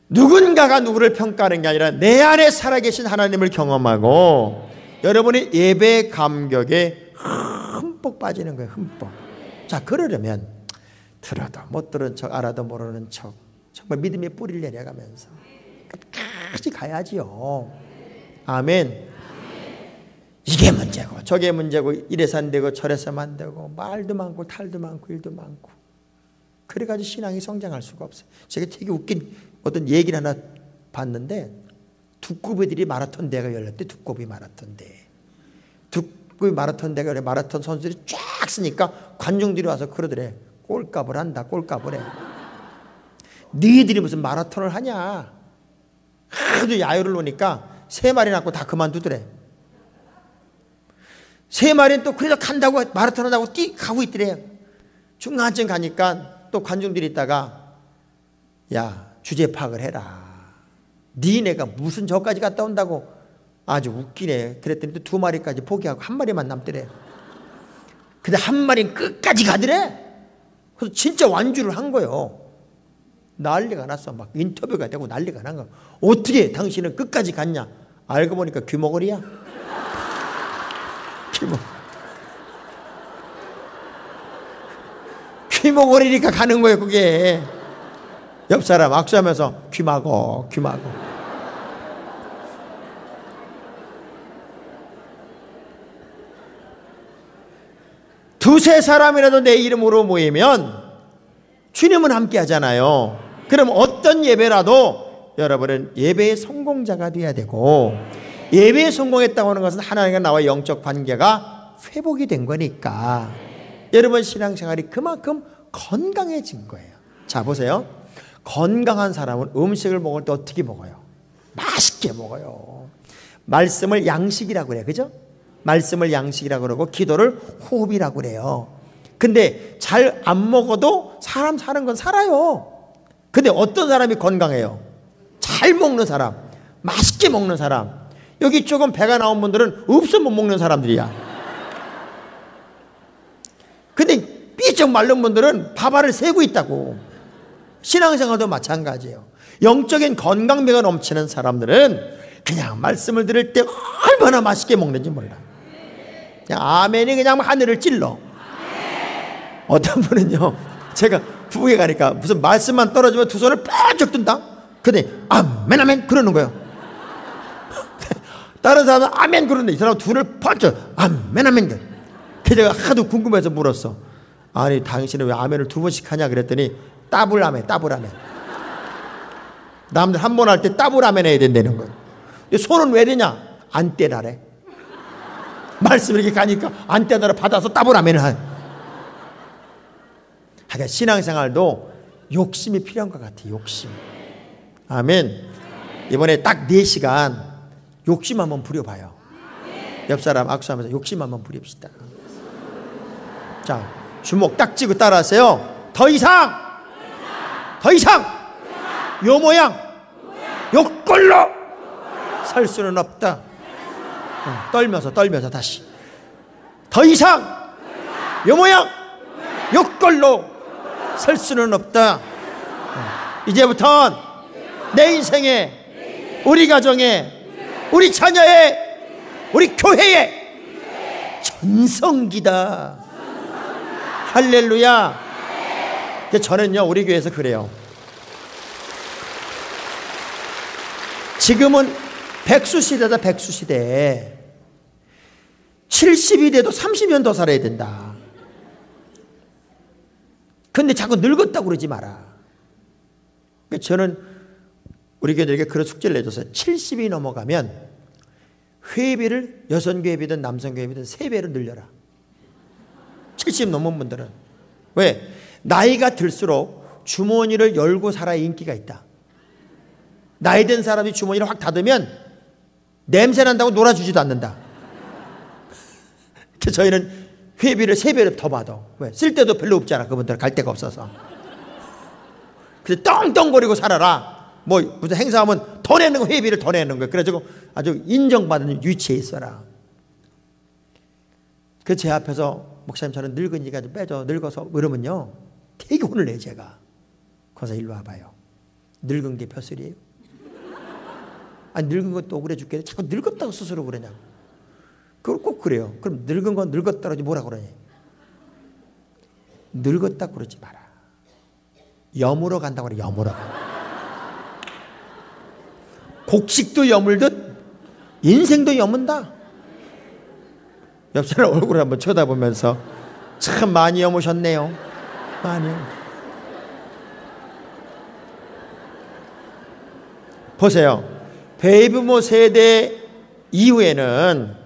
누군가가 누구를 평가하는 게 아니라 내 안에 살아계신 하나님을 경험하고 여러분의 예배 감격에 흠뻑 빠지는 거예요. 흠뻑. 자, 그러려면 들어도 못 들은 척, 알아도 모르는 척, 정말 믿음의 뿌리를 내려가면서 끝까지 가야지요. 아멘. 이게 문제고 저게 문제고, 이래서 안 되고 저래서 안 되고, 말도 많고 탈도 많고 일도 많고, 그래가지고 신앙이 성장할 수가 없어요. 제가 되게 웃긴 어떤 얘기를 하나 봤는데, 두꺼비들이 마라톤 대회가 열렸대. 두꺼비 마라톤 대회. 두꺼비 마라톤 대회가 마라톤 선수들이 쫙 쓰니까 관중들이 와서 그러더래. 꼴값을 한다. 꼴값을 해. 너희들이 무슨 마라톤을 하냐. 하도 야유를 놓으니까 3마리 낳고 다 그만두더래. 3마리는 또 그래서 간다고 마라톤 한다고 가고 있더래요. 중간쯤 가니까 또 관중들이 있다가 야 주제 파악을 해라. 니네가 무슨 저까지 갔다 온다고. 아주 웃기네. 그랬더니 또 2마리까지 포기하고 1마리만 남더래. 근데 1마리는 끝까지 가더래. 그래서 진짜 완주를 한 거예요. 난리가 났어. 막 인터뷰가 되고 난리가 난 거야. 어떻게 당신은 끝까지 갔냐. 알고 보니까 귀머거리야. 귀머거리니까 가는 거예요. 그게. 옆 사람 악수하면서 귀마고. 두세 사람이라도 내 이름으로 모이면 주님은 함께 하잖아요. 그럼 어떤 예배라도 여러분은 예배의 성공자가 돼야 되고, 예배에 성공했다고 하는 것은 하나님과 나와의 영적 관계가 회복이 된 거니까 여러분 신앙생활이 그만큼 건강해진 거예요. 자, 보세요. 건강한 사람은 음식을 먹을 때 어떻게 먹어요? 맛있게 먹어요. 말씀을 양식이라고 그래요. 그죠? 말씀을 양식이라고 그러고 기도를 호흡이라고 그래요. 근데 잘 안 먹어도 사람 사는 건 살아요. 근데 어떤 사람이 건강해요? 잘 먹는 사람, 맛있게 먹는 사람. 여기 조금 배가 나온 분들은 없어 못 먹는 사람들이야. 근데 삐쩍 마른 분들은 밥알을 세고 있다고. 신앙생활도 마찬가지예요. 영적인 건강미가 넘치는 사람들은 그냥 말씀을 들을 때 얼마나 맛있게 먹는지 몰라. 그냥 아멘이 그냥 하늘을 찔러. 어떤 분은요, 제가 부부에 가니까 무슨 말씀만 떨어지면 두 손을 뻗쩍 든다. 근데 아멘 아멘 그러는 거예요. 다른 사람은 아멘 그러는데 이 사람은 둘을 번쩍 아멘 아멘. 그래서 제가 하도 궁금해서 물었어. 아니 당신은 왜 아멘을 두 번씩 하냐 그랬더니 따블 아멘 따블 아멘. 남들 한 번 할 때 따블 아멘 해야 된다는 거예요. 손은 왜 되냐? 안 떼라래. 말씀 이렇게 가니까 안 떼다라 받아서 따블 아멘을 한. 그러니까 신앙생활도 욕심이 필요한 것 같아요. 욕심. 아멘. 이번에 딱 4시간 욕심 한번 부려봐요. 옆 사람 악수하면서 욕심 한번 부립시다. 자, 주먹 딱 쥐고 따라하세요. 더 이상 요 모양 요 꼴로 살 수는 없다. 떨면서 다시 더 이상 요 모양 요 꼴로 살 수는 없다. 이제부턴 내 인생에, 우리 가정에, 우리 자녀의, 우리 교회의 전성기다. 할렐루야. 저는요 우리 교회에서 그래요. 지금은 백수시대다. 백수시대. 70이 돼도 30년 더 살아야 된다. 근데 자꾸 늙었다고 그러지 마라. 저는 우리 교회들에게 그런 숙제를 내줬어요. 70이 넘어가면 회비를 여성교회비든 남성교회비든 3배로 늘려라. 70 넘은 분들은. 왜? 나이가 들수록 주머니를 열고 살아야 인기가 있다. 나이 든 사람이 주머니를 확 닫으면 냄새 난다고 놀아주지도 않는다. 그래서 저희는 회비를 3배로 더 받아. 왜? 쓸 데도 별로 없잖아. 그분들 갈 데가 없어서. 그래서 떵떵거리고 살아라. 뭐 무슨 행사하면 더 내는 거, 회비를 더 내는 거예요. 그래가지고 아주 인정받는 위치에 있어라. 그 제 앞에서 목사님 저는 늙으니까 좀 빼줘. 늙어서 이러면요 되게 혼을 내 제가. 그래서 일로 와봐요. 늙은 게 벼슬이에요? 아니 늙은 것도 억울해 죽겠네. 자꾸 늙었다고 스스로 그러냐고. 그걸 꼭 그래요. 그럼 늙은 건 늙었다 그러지 뭐라 그러니? 늙었다 그러지 마라. 여물어 간다고 그래. 여물어. 곡식도 여물듯 인생도 여문다. 옆 사람 얼굴을 한번 쳐다보면서 참 많이 여무셨네요. 많이. 보세요. 베이비부모 세대 이후에는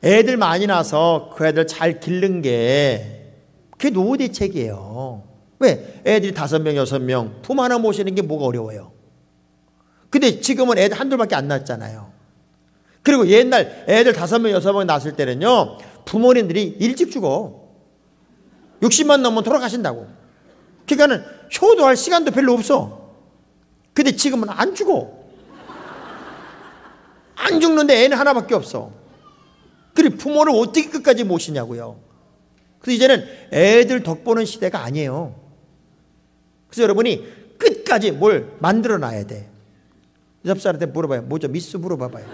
애들 많이 낳아서 그 애들 잘 기른 게 그게 노후 대책이에요. 왜? 애들이 5명, 6명 부모 하나 모시는 게 뭐가 어려워요. 근데 지금은 애들 한둘밖에 안 낳았잖아요. 그리고 옛날 애들 5명, 6명 낳았을 때는요 부모님들이 일찍 죽어. 60만 넘으면 돌아가신다고. 그러니까는 효도할 시간도 별로 없어. 근데 지금은 안 죽어. 안 죽는데 애는 하나밖에 없어. 그리고 부모를 어떻게 끝까지 모시냐고요. 그래서 이제는 애들 덕보는 시대가 아니에요. 그래서 여러분이 끝까지 뭘 만들어 놔야 돼. 옆 사람한테 물어봐요. 뭐죠? 미스 물어봐봐요.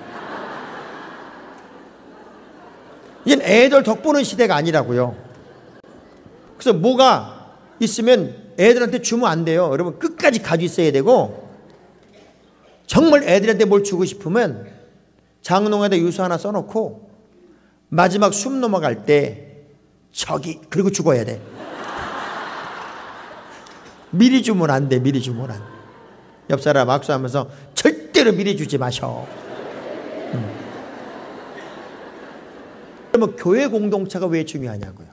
이젠 애들 덕보는 시대가 아니라고요. 그래서 뭐가 있으면 애들한테 주면 안 돼요. 여러분 끝까지 가지고 있어야 되고, 정말 애들한테 뭘 주고 싶으면 장롱에다 유서 하나 써놓고 마지막 숨 넘어갈 때 저기 그리고 죽어야 돼. 미리 주면 안 돼. 미리 주면 안 돼. 옆 사람 악수하면서 절대로 미리 주지 마셔. 그러면 교회 공동체가 왜 중요하냐고요.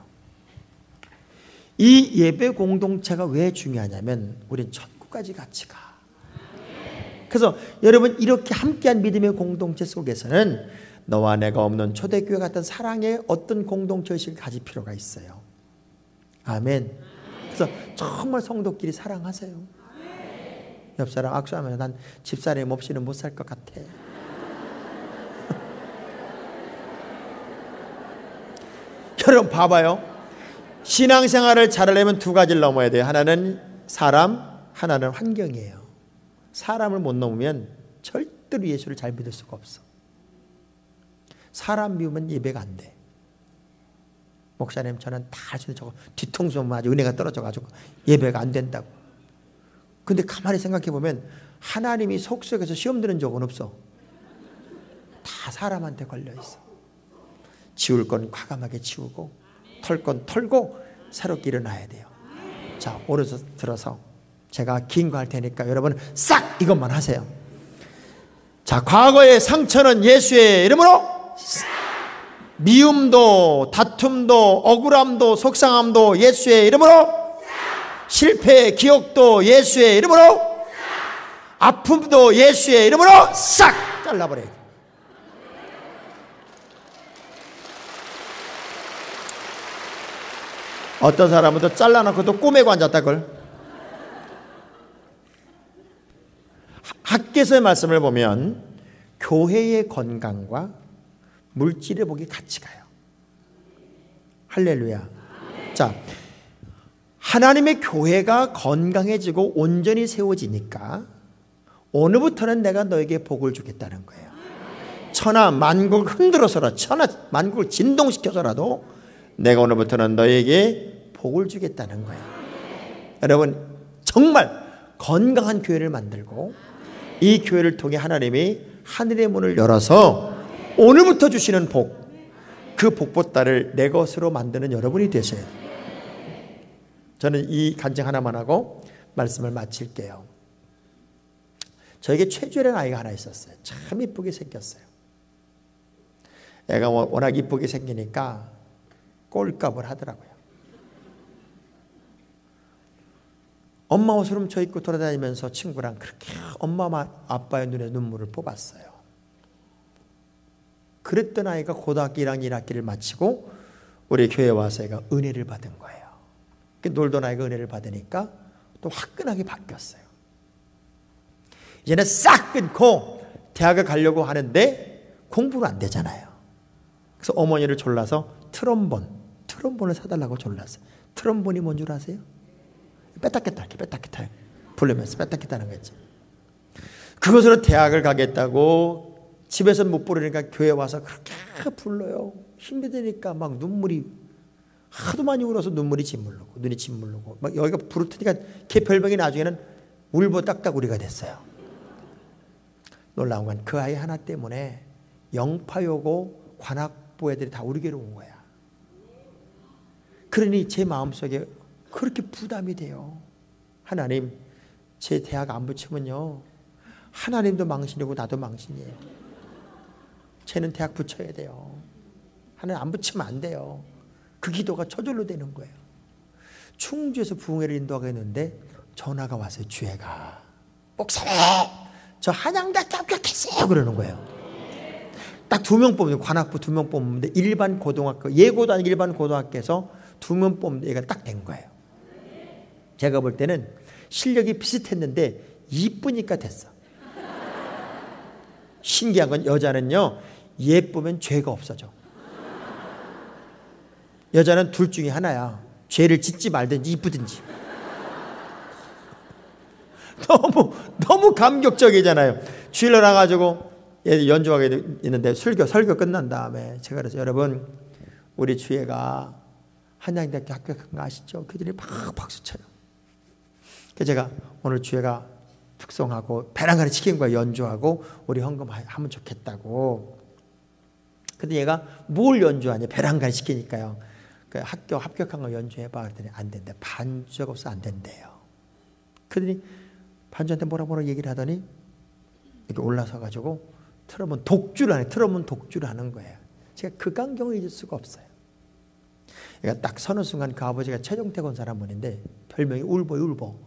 이 예배 공동체가 왜 중요하냐면 우린 천국까지 같이 가. 그래서 여러분 이렇게 함께한 믿음의 공동체 속에서는 너와 내가 없는 초대교회 같은 사랑의 어떤 공동체 의식을 가질 필요가 있어요. 아멘. 그래서 정말 성도끼리 사랑하세요. 옆 사람 악수하면 난 집사람 없이는 못 살 것 같아. 여러분 봐봐요. 신앙생활을 잘하려면 두 가지를 넘어야 돼요. 하나는 사람, 하나는 환경이에요. 사람을 못 넘으면 절대로 예수를 잘 믿을 수가 없어. 사람 미우면 예배가 안 돼. 목사님 저는 다 할 수 있는 저거 뒤통수만 아주 은혜가 떨어져가지고 예배가 안 된다고. 근데 가만히 생각해 보면 하나님이 속속에서 시험 드는 적은 없어. 다 사람한테 걸려 있어. 지울 건 과감하게 지우고 털 건 털고 새롭게 일어나야 돼요. 자, 오른손 들어서 제가 긴 거 할 테니까 여러분 싹 이것만 하세요. 자, 과거의 상처는 예수의 이름으로, 미움도 다툼도 억울함도 속상함도 예수의 이름으로, 실패의 기억도 예수의 이름으로, 아픔도 예수의 이름으로 싹 잘라버려요. 어떤 사람은 또 잘라놓고 또 꼬매고 앉았다걸. 학개서의 말씀을 보면 교회의 건강과 물질의 복이 같이 가요. 할렐루야. 자, 하나님의 교회가 건강해지고 온전히 세워지니까 오늘부터는 내가 너에게 복을 주겠다는 거예요. 천하 만국을 흔들어서라도, 천하 만국을 진동시켜서라도 내가 오늘부터는 너에게 복을 주겠다는 거예요. 여러분 정말 건강한 교회를 만들고 이 교회를 통해 하나님이 하늘의 문을 열어서 오늘부터 주시는 복, 그 복보따를 내 것으로 만드는 여러분이 되셔야 돼요. 저는 이 간증 하나만 하고 말씀을 마칠게요. 저에게 최주라는 아이가 하나 있었어요. 참 이쁘게 생겼어요. 애가 워낙 이쁘게 생기니까 꼴값을 하더라고요. 엄마 옷을 훔쳐 입고 돌아다니면서 친구랑 그렇게 엄마 아빠의 눈에 눈물을 뽑았어요. 그랬던 아이가 고등학교 1학년 1학기를 마치고 우리 교회에 와서 애가 은혜를 받은 거예요. 놀던 아이가 은혜를 받으니까 또 화끈하게 바뀌었어요. 이제는 싹 끊고 대학을 가려고 하는데 공부는 안 되잖아요. 그래서 어머니를 졸라서 트럼본을 사달라고 졸랐어요. 트럼본이 뭔 줄 아세요? 빼딱했다 부르면서 빼딱했다는 거지. 그것으로 대학을 가겠다고 집에서 못 부르니까 교회 와서 그렇게 불러요. 힘들으니까 막 눈물이 하도 많이 울어서 눈물이 짓물르고 눈이 짓물르고 막 여기가 부르트니까 걔 별명이 나중에는 울보 딱따구리가 됐어요. 놀라운 건 그 아이 하나 때문에 영파여고 관악부 애들이 다 우리 교회로 온 거야. 그러니 제 마음속에 그렇게 부담이 돼요. 하나님, 제 대학 안 붙이면요 하나님도 망신이고 나도 망신이에요. 쟤는 대학 붙여야 돼요. 하나님 안 붙이면 안 돼요. 그 기도가 저절로 되는 거예요. 충주에서 부흥회를 인도하고 있는데 전화가 왔어요. 주애가 목사님 저 한양대학교 합격했어요 그러는 거예요. 딱 2명 뽑는, 관악부 2명 뽑는데 일반 고등학교, 예고도 아니고 일반 고등학교에서 2명 뽑는데 얘가 딱 된 거예요. 제가 볼 때는 실력이 비슷했는데 이쁘니까 됐어. 신기한 건 여자는요 예쁘면 죄가 없어져. 여자는 둘 중에 하나야. 죄를 짓지 말든지 이쁘든지. 너무 감격적이잖아요. 주일날 나가지고 연주하게 있는데 설교 끝난 다음에 제가 그래서 여러분 우리 주애가 한양대학교 합격한 거 아시죠? 그들이 막 박수 쳐요. 그래서 제가 오늘 주애가 특송하고 배낭가리 치킨 거 연주하고 우리 헌금하면 좋겠다고. 근데 얘가 뭘 연주하냐? 배낭가리 시키니까요. 그 학교 합격한 거 연주해봐 그랬더니 안 된대. 반주가 없어 안 된대요. 그들이 반주한테 뭐라 얘기를 하더니 이렇게 올라서 가지고 틀어면 독주를 하는 거예요. 제가 그 광경을 잊을 수가 없어요. 그러니까 딱 서는 순간 그 아버지가 최종택 원 사람 분인데 별명이 울보.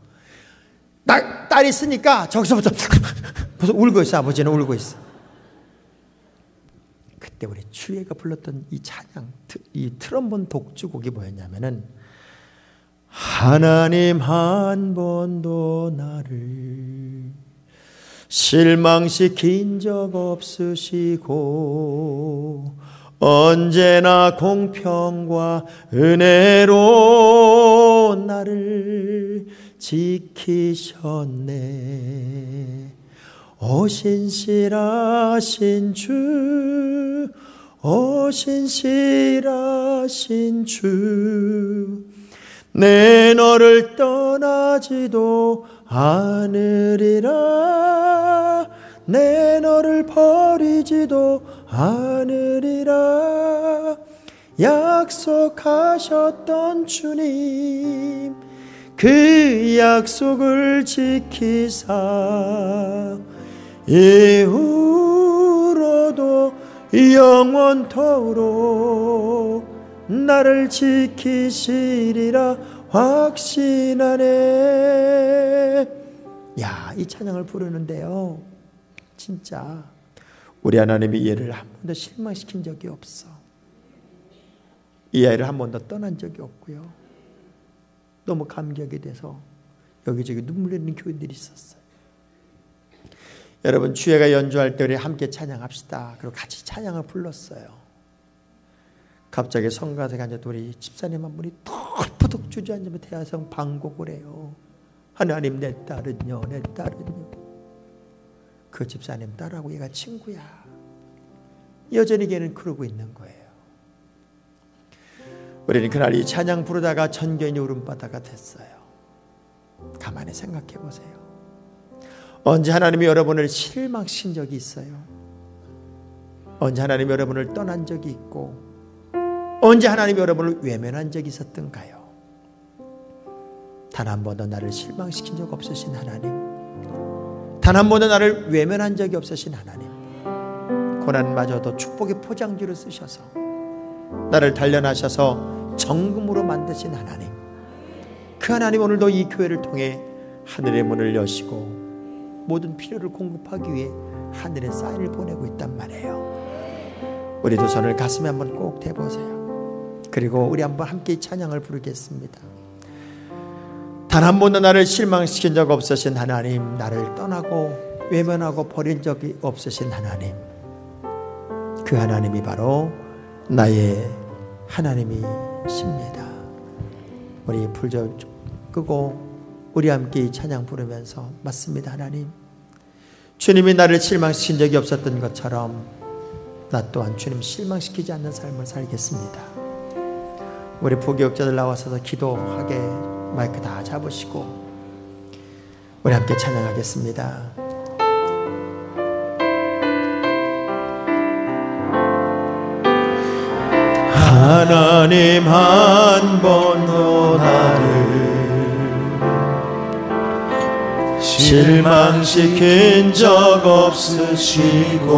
딸이 있으니까 저기서부터 벌써 울고 있어. 아버지는 울고 있어. 그때 우리 주예가 불렀던 이 찬양, 이 트럼본 독주곡이 뭐였냐면은 하나님 한 번도 나를 실망시킨 적 없으시고 언제나 공평과 은혜로 나를 지키셨네. 오 신실하신 주, 오 신실하신 주, 내 너를 떠나지도 않으리라, 내 너를 버리지도 않으리라. 약속하셨던 주님, 그 약속을 지키사 이후로도 영원토록 나를 지키시리라 확신하네. 야, 이 찬양을 부르는데요, 진짜 우리 하나님이 얘를 한 번도 실망시킨 적이 없어. 이 아이를 한 번도 떠난 적이 없고요. 너무 감격이 돼서 여기저기 눈물 흘리는 교인들이 있었어요. 여러분, 주예가 연주할 때 우리 함께 찬양합시다. 그리고 같이 찬양을 불렀어요. 갑자기 성가대가 앉아도 우리 집사님 한 분이 털푸덕 주저앉으며 대화성 방곡을 해요. 하나님, 내 딸은요, 내 딸은요. 그 집사님 딸하고 얘가 친구야. 여전히 걔는 그러고 있는 거예요. 우리는 그날 이 찬양 부르다가 전견이 울음바다가 됐어요. 가만히 생각해 보세요. 언제 하나님이 여러분을 실망시킨 적이 있어요? 언제 하나님이 여러분을 떠난 적이 있고, 언제 하나님이 여러분을 외면한 적이 있었던가요? 단 한 번도 나를 실망시킨 적 없으신 하나님, 단 한 번도 나를 외면한 적이 없으신 하나님, 고난마저도 축복의 포장지로 쓰셔서 나를 단련하셔서 정금으로 만드신 하나님, 그 하나님 오늘도 이 교회를 통해 하늘의 문을 여시고 모든 필요를 공급하기 위해 하늘의 사인을 보내고 있단 말이에요. 우리 두 손을 가슴에 한번 꼭 대보세요. 그리고 우리 한번 함께 찬양을 부르겠습니다. 단 한 번도 나를 실망시킨 적 없으신 하나님, 나를 떠나고 외면하고 버린 적이 없으신 하나님, 그 하나님이 바로 나의 하나님이십니다. 우리 불 좀 끄고 우리 함께 이 찬양 부르면서, 맞습니다 하나님, 주님이 나를 실망시킨 적이 없었던 것처럼 나 또한 주님 실망시키지 않는 삶을 살겠습니다. 우리 부교육자들 나와서 기도하게 마이크 다 잡으시고 우리 함께 찬양하겠습니다. 하나님 한 번도 나를 실망시킨 적 없으시고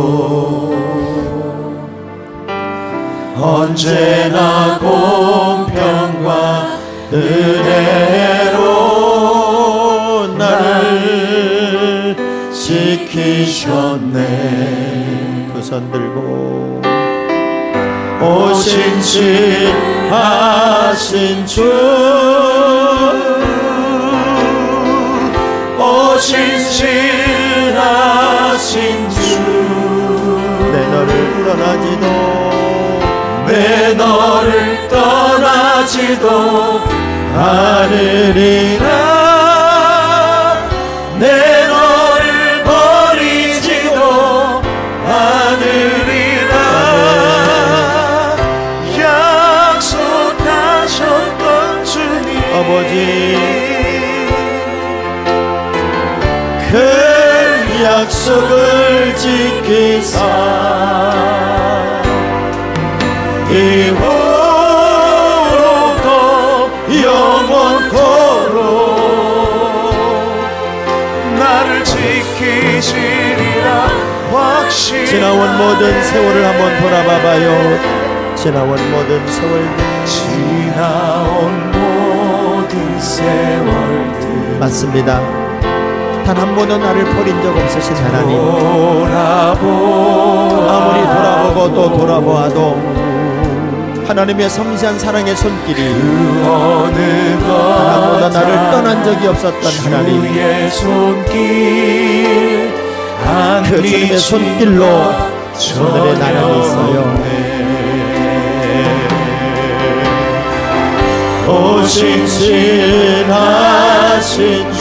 언제나 공평과 은혜로 나를 지키셨네. 두 손 들고 오 신실하신 주, 오 신실하신 주, 내 너를 떠나지도 않으리라, 내 너를 버리지도 않으리라. 약속하셨던 주님 아버지, 그 약속을 지키사 이후로도 지키시리라 확신. 지나온 모든 세월을 한번 돌아봐봐요. 지나온 모든 세월들, 지나온 모든 세월들. 맞습니다. 단 한 번도 나를 버린 적 없으신 하나님, 아무리 돌아보고 또 돌아보아도 하나님의 섬세한 사랑의 손길이 단 한 번도 나를 떠난 적이 없었던 하나님, 그 주님의 손길로 오늘의 나는 있어요. 오신 신하신 주,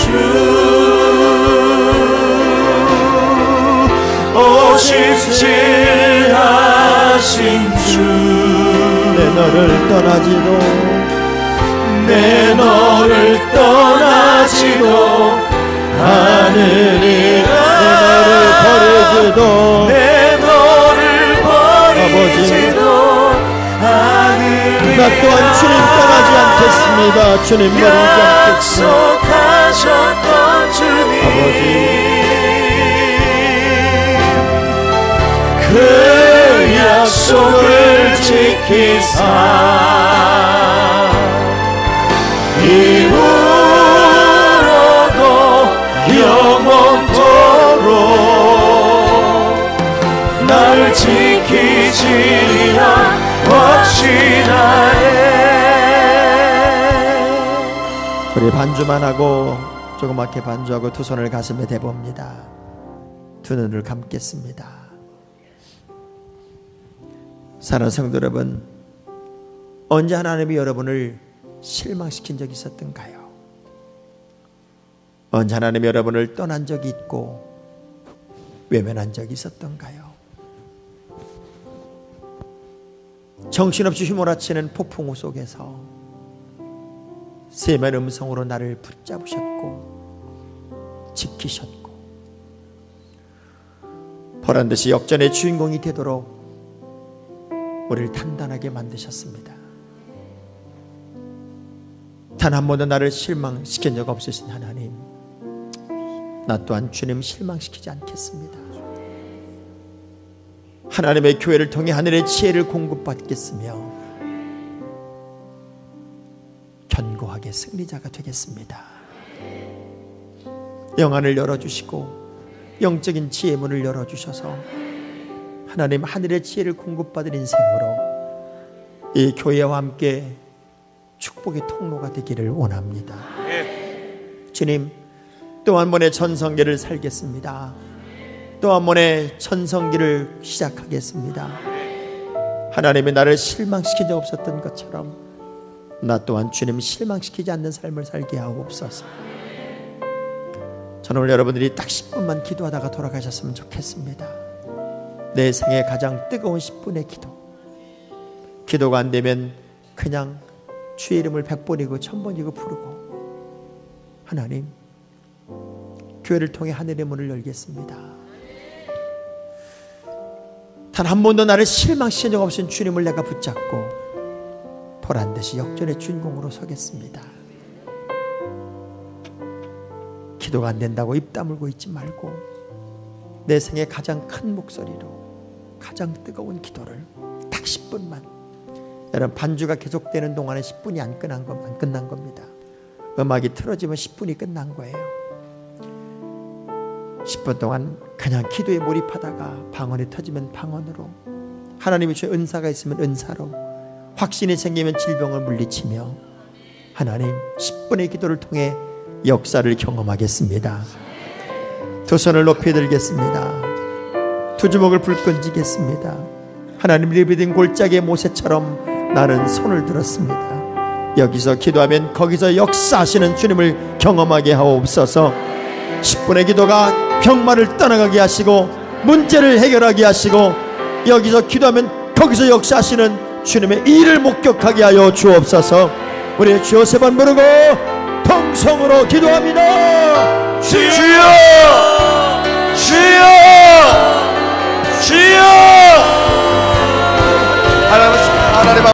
오신 신하신 주, 내 너를 떠나지도, 내 너를 떠나지도 않으리. 내 너를 버리지도 않으리. 나 또한 주님 떠나지 않겠습니다. 주님 버리지 않겠습니다. 약속하셨던 주님, 아버지, 그 약속을 지키사 이후로도 영원토록 나를 지키시리라 확신하네. 우리 반주만 하고 조그맣게 반주하고 두 손을 가슴에 대봅니다. 두 눈을 감겠습니다. 사랑하는 성도 여러분, 언제 하나님이 여러분을 실망시킨 적이 있었던가요? 언제 하나님이 여러분을 떠난 적이 있고 외면한 적이 있었던가요? 정신없이 휘몰아치는 폭풍우 속에서 세미한 음성으로 나를 붙잡으셨고 지키셨고 보란듯이 역전의 주인공이 되도록 우리를 단단하게 만드셨습니다. 단 한 번도 나를 실망시킨 적 없으신 하나님, 나 또한 주님 실망시키지 않겠습니다. 하나님의 교회를 통해 하늘의 지혜를 공급받겠으며 견고하게 승리자가 되겠습니다. 영안을 열어주시고 영적인 지혜의 문을 열어주셔서 하나님 하늘의 지혜를 공급받은 인생으로 이 교회와 함께 축복의 통로가 되기를 원합니다. 주님, 또 한 번의 전성기를 살겠습니다. 또 한 번의 전성기를 시작하겠습니다. 하나님이 나를 실망시킨 적 없었던 것처럼 나 또한 주님 실망시키지 않는 삶을 살게 하옵소서. 저는 오늘 여러분들이 딱 10분만 기도하다가 돌아가셨으면 좋겠습니다. 내 생애 가장 뜨거운 10분의 기도. 기도가 안 되면 그냥 주의 이름을 100번이고 1000번이고 부르고, 하나님, 교회를 통해 하늘의 문을 열겠습니다. 단 한 번도 나를 실망시킨 적 없은 주님을 내가 붙잡고 보란듯이 역전의 주인공으로 서겠습니다. 기도가 안 된다고 입 다물고 있지 말고 내 생애 가장 큰 목소리로 가장 뜨거운 기도를 딱 10분만. 여러분, 반주가 계속되는 동안에 10분이 안 끝난 겁니다. 음악이 틀어지면 10분이 끝난 거예요. 10분 동안 그냥 기도에 몰입하다가 방언이 터지면 방언으로, 하나님의 주의 은사가 있으면 은사로, 확신이 생기면 질병을 물리치며 하나님 10분의 기도를 통해 역사를 경험하겠습니다. 두 손을 높이 들겠습니다. 두 주먹을 불끈 쥐겠습니다. 하나님 리비딘 골짜기의 모세처럼 나는 손을 들었습니다. 여기서 기도하면 거기서 역사하시는 주님을 경험하게 하옵소서. 10분의 기도가 병마를 떠나가게 하시고 문제를 해결하게 하시고, 여기서 기도하면 거기서 역사하시는 주님의 일을 목격하게 하여 주옵소서. 우리 주여 세 번 부르고 통성으로 기도합니다. 주여, 주여, 주여. 하나님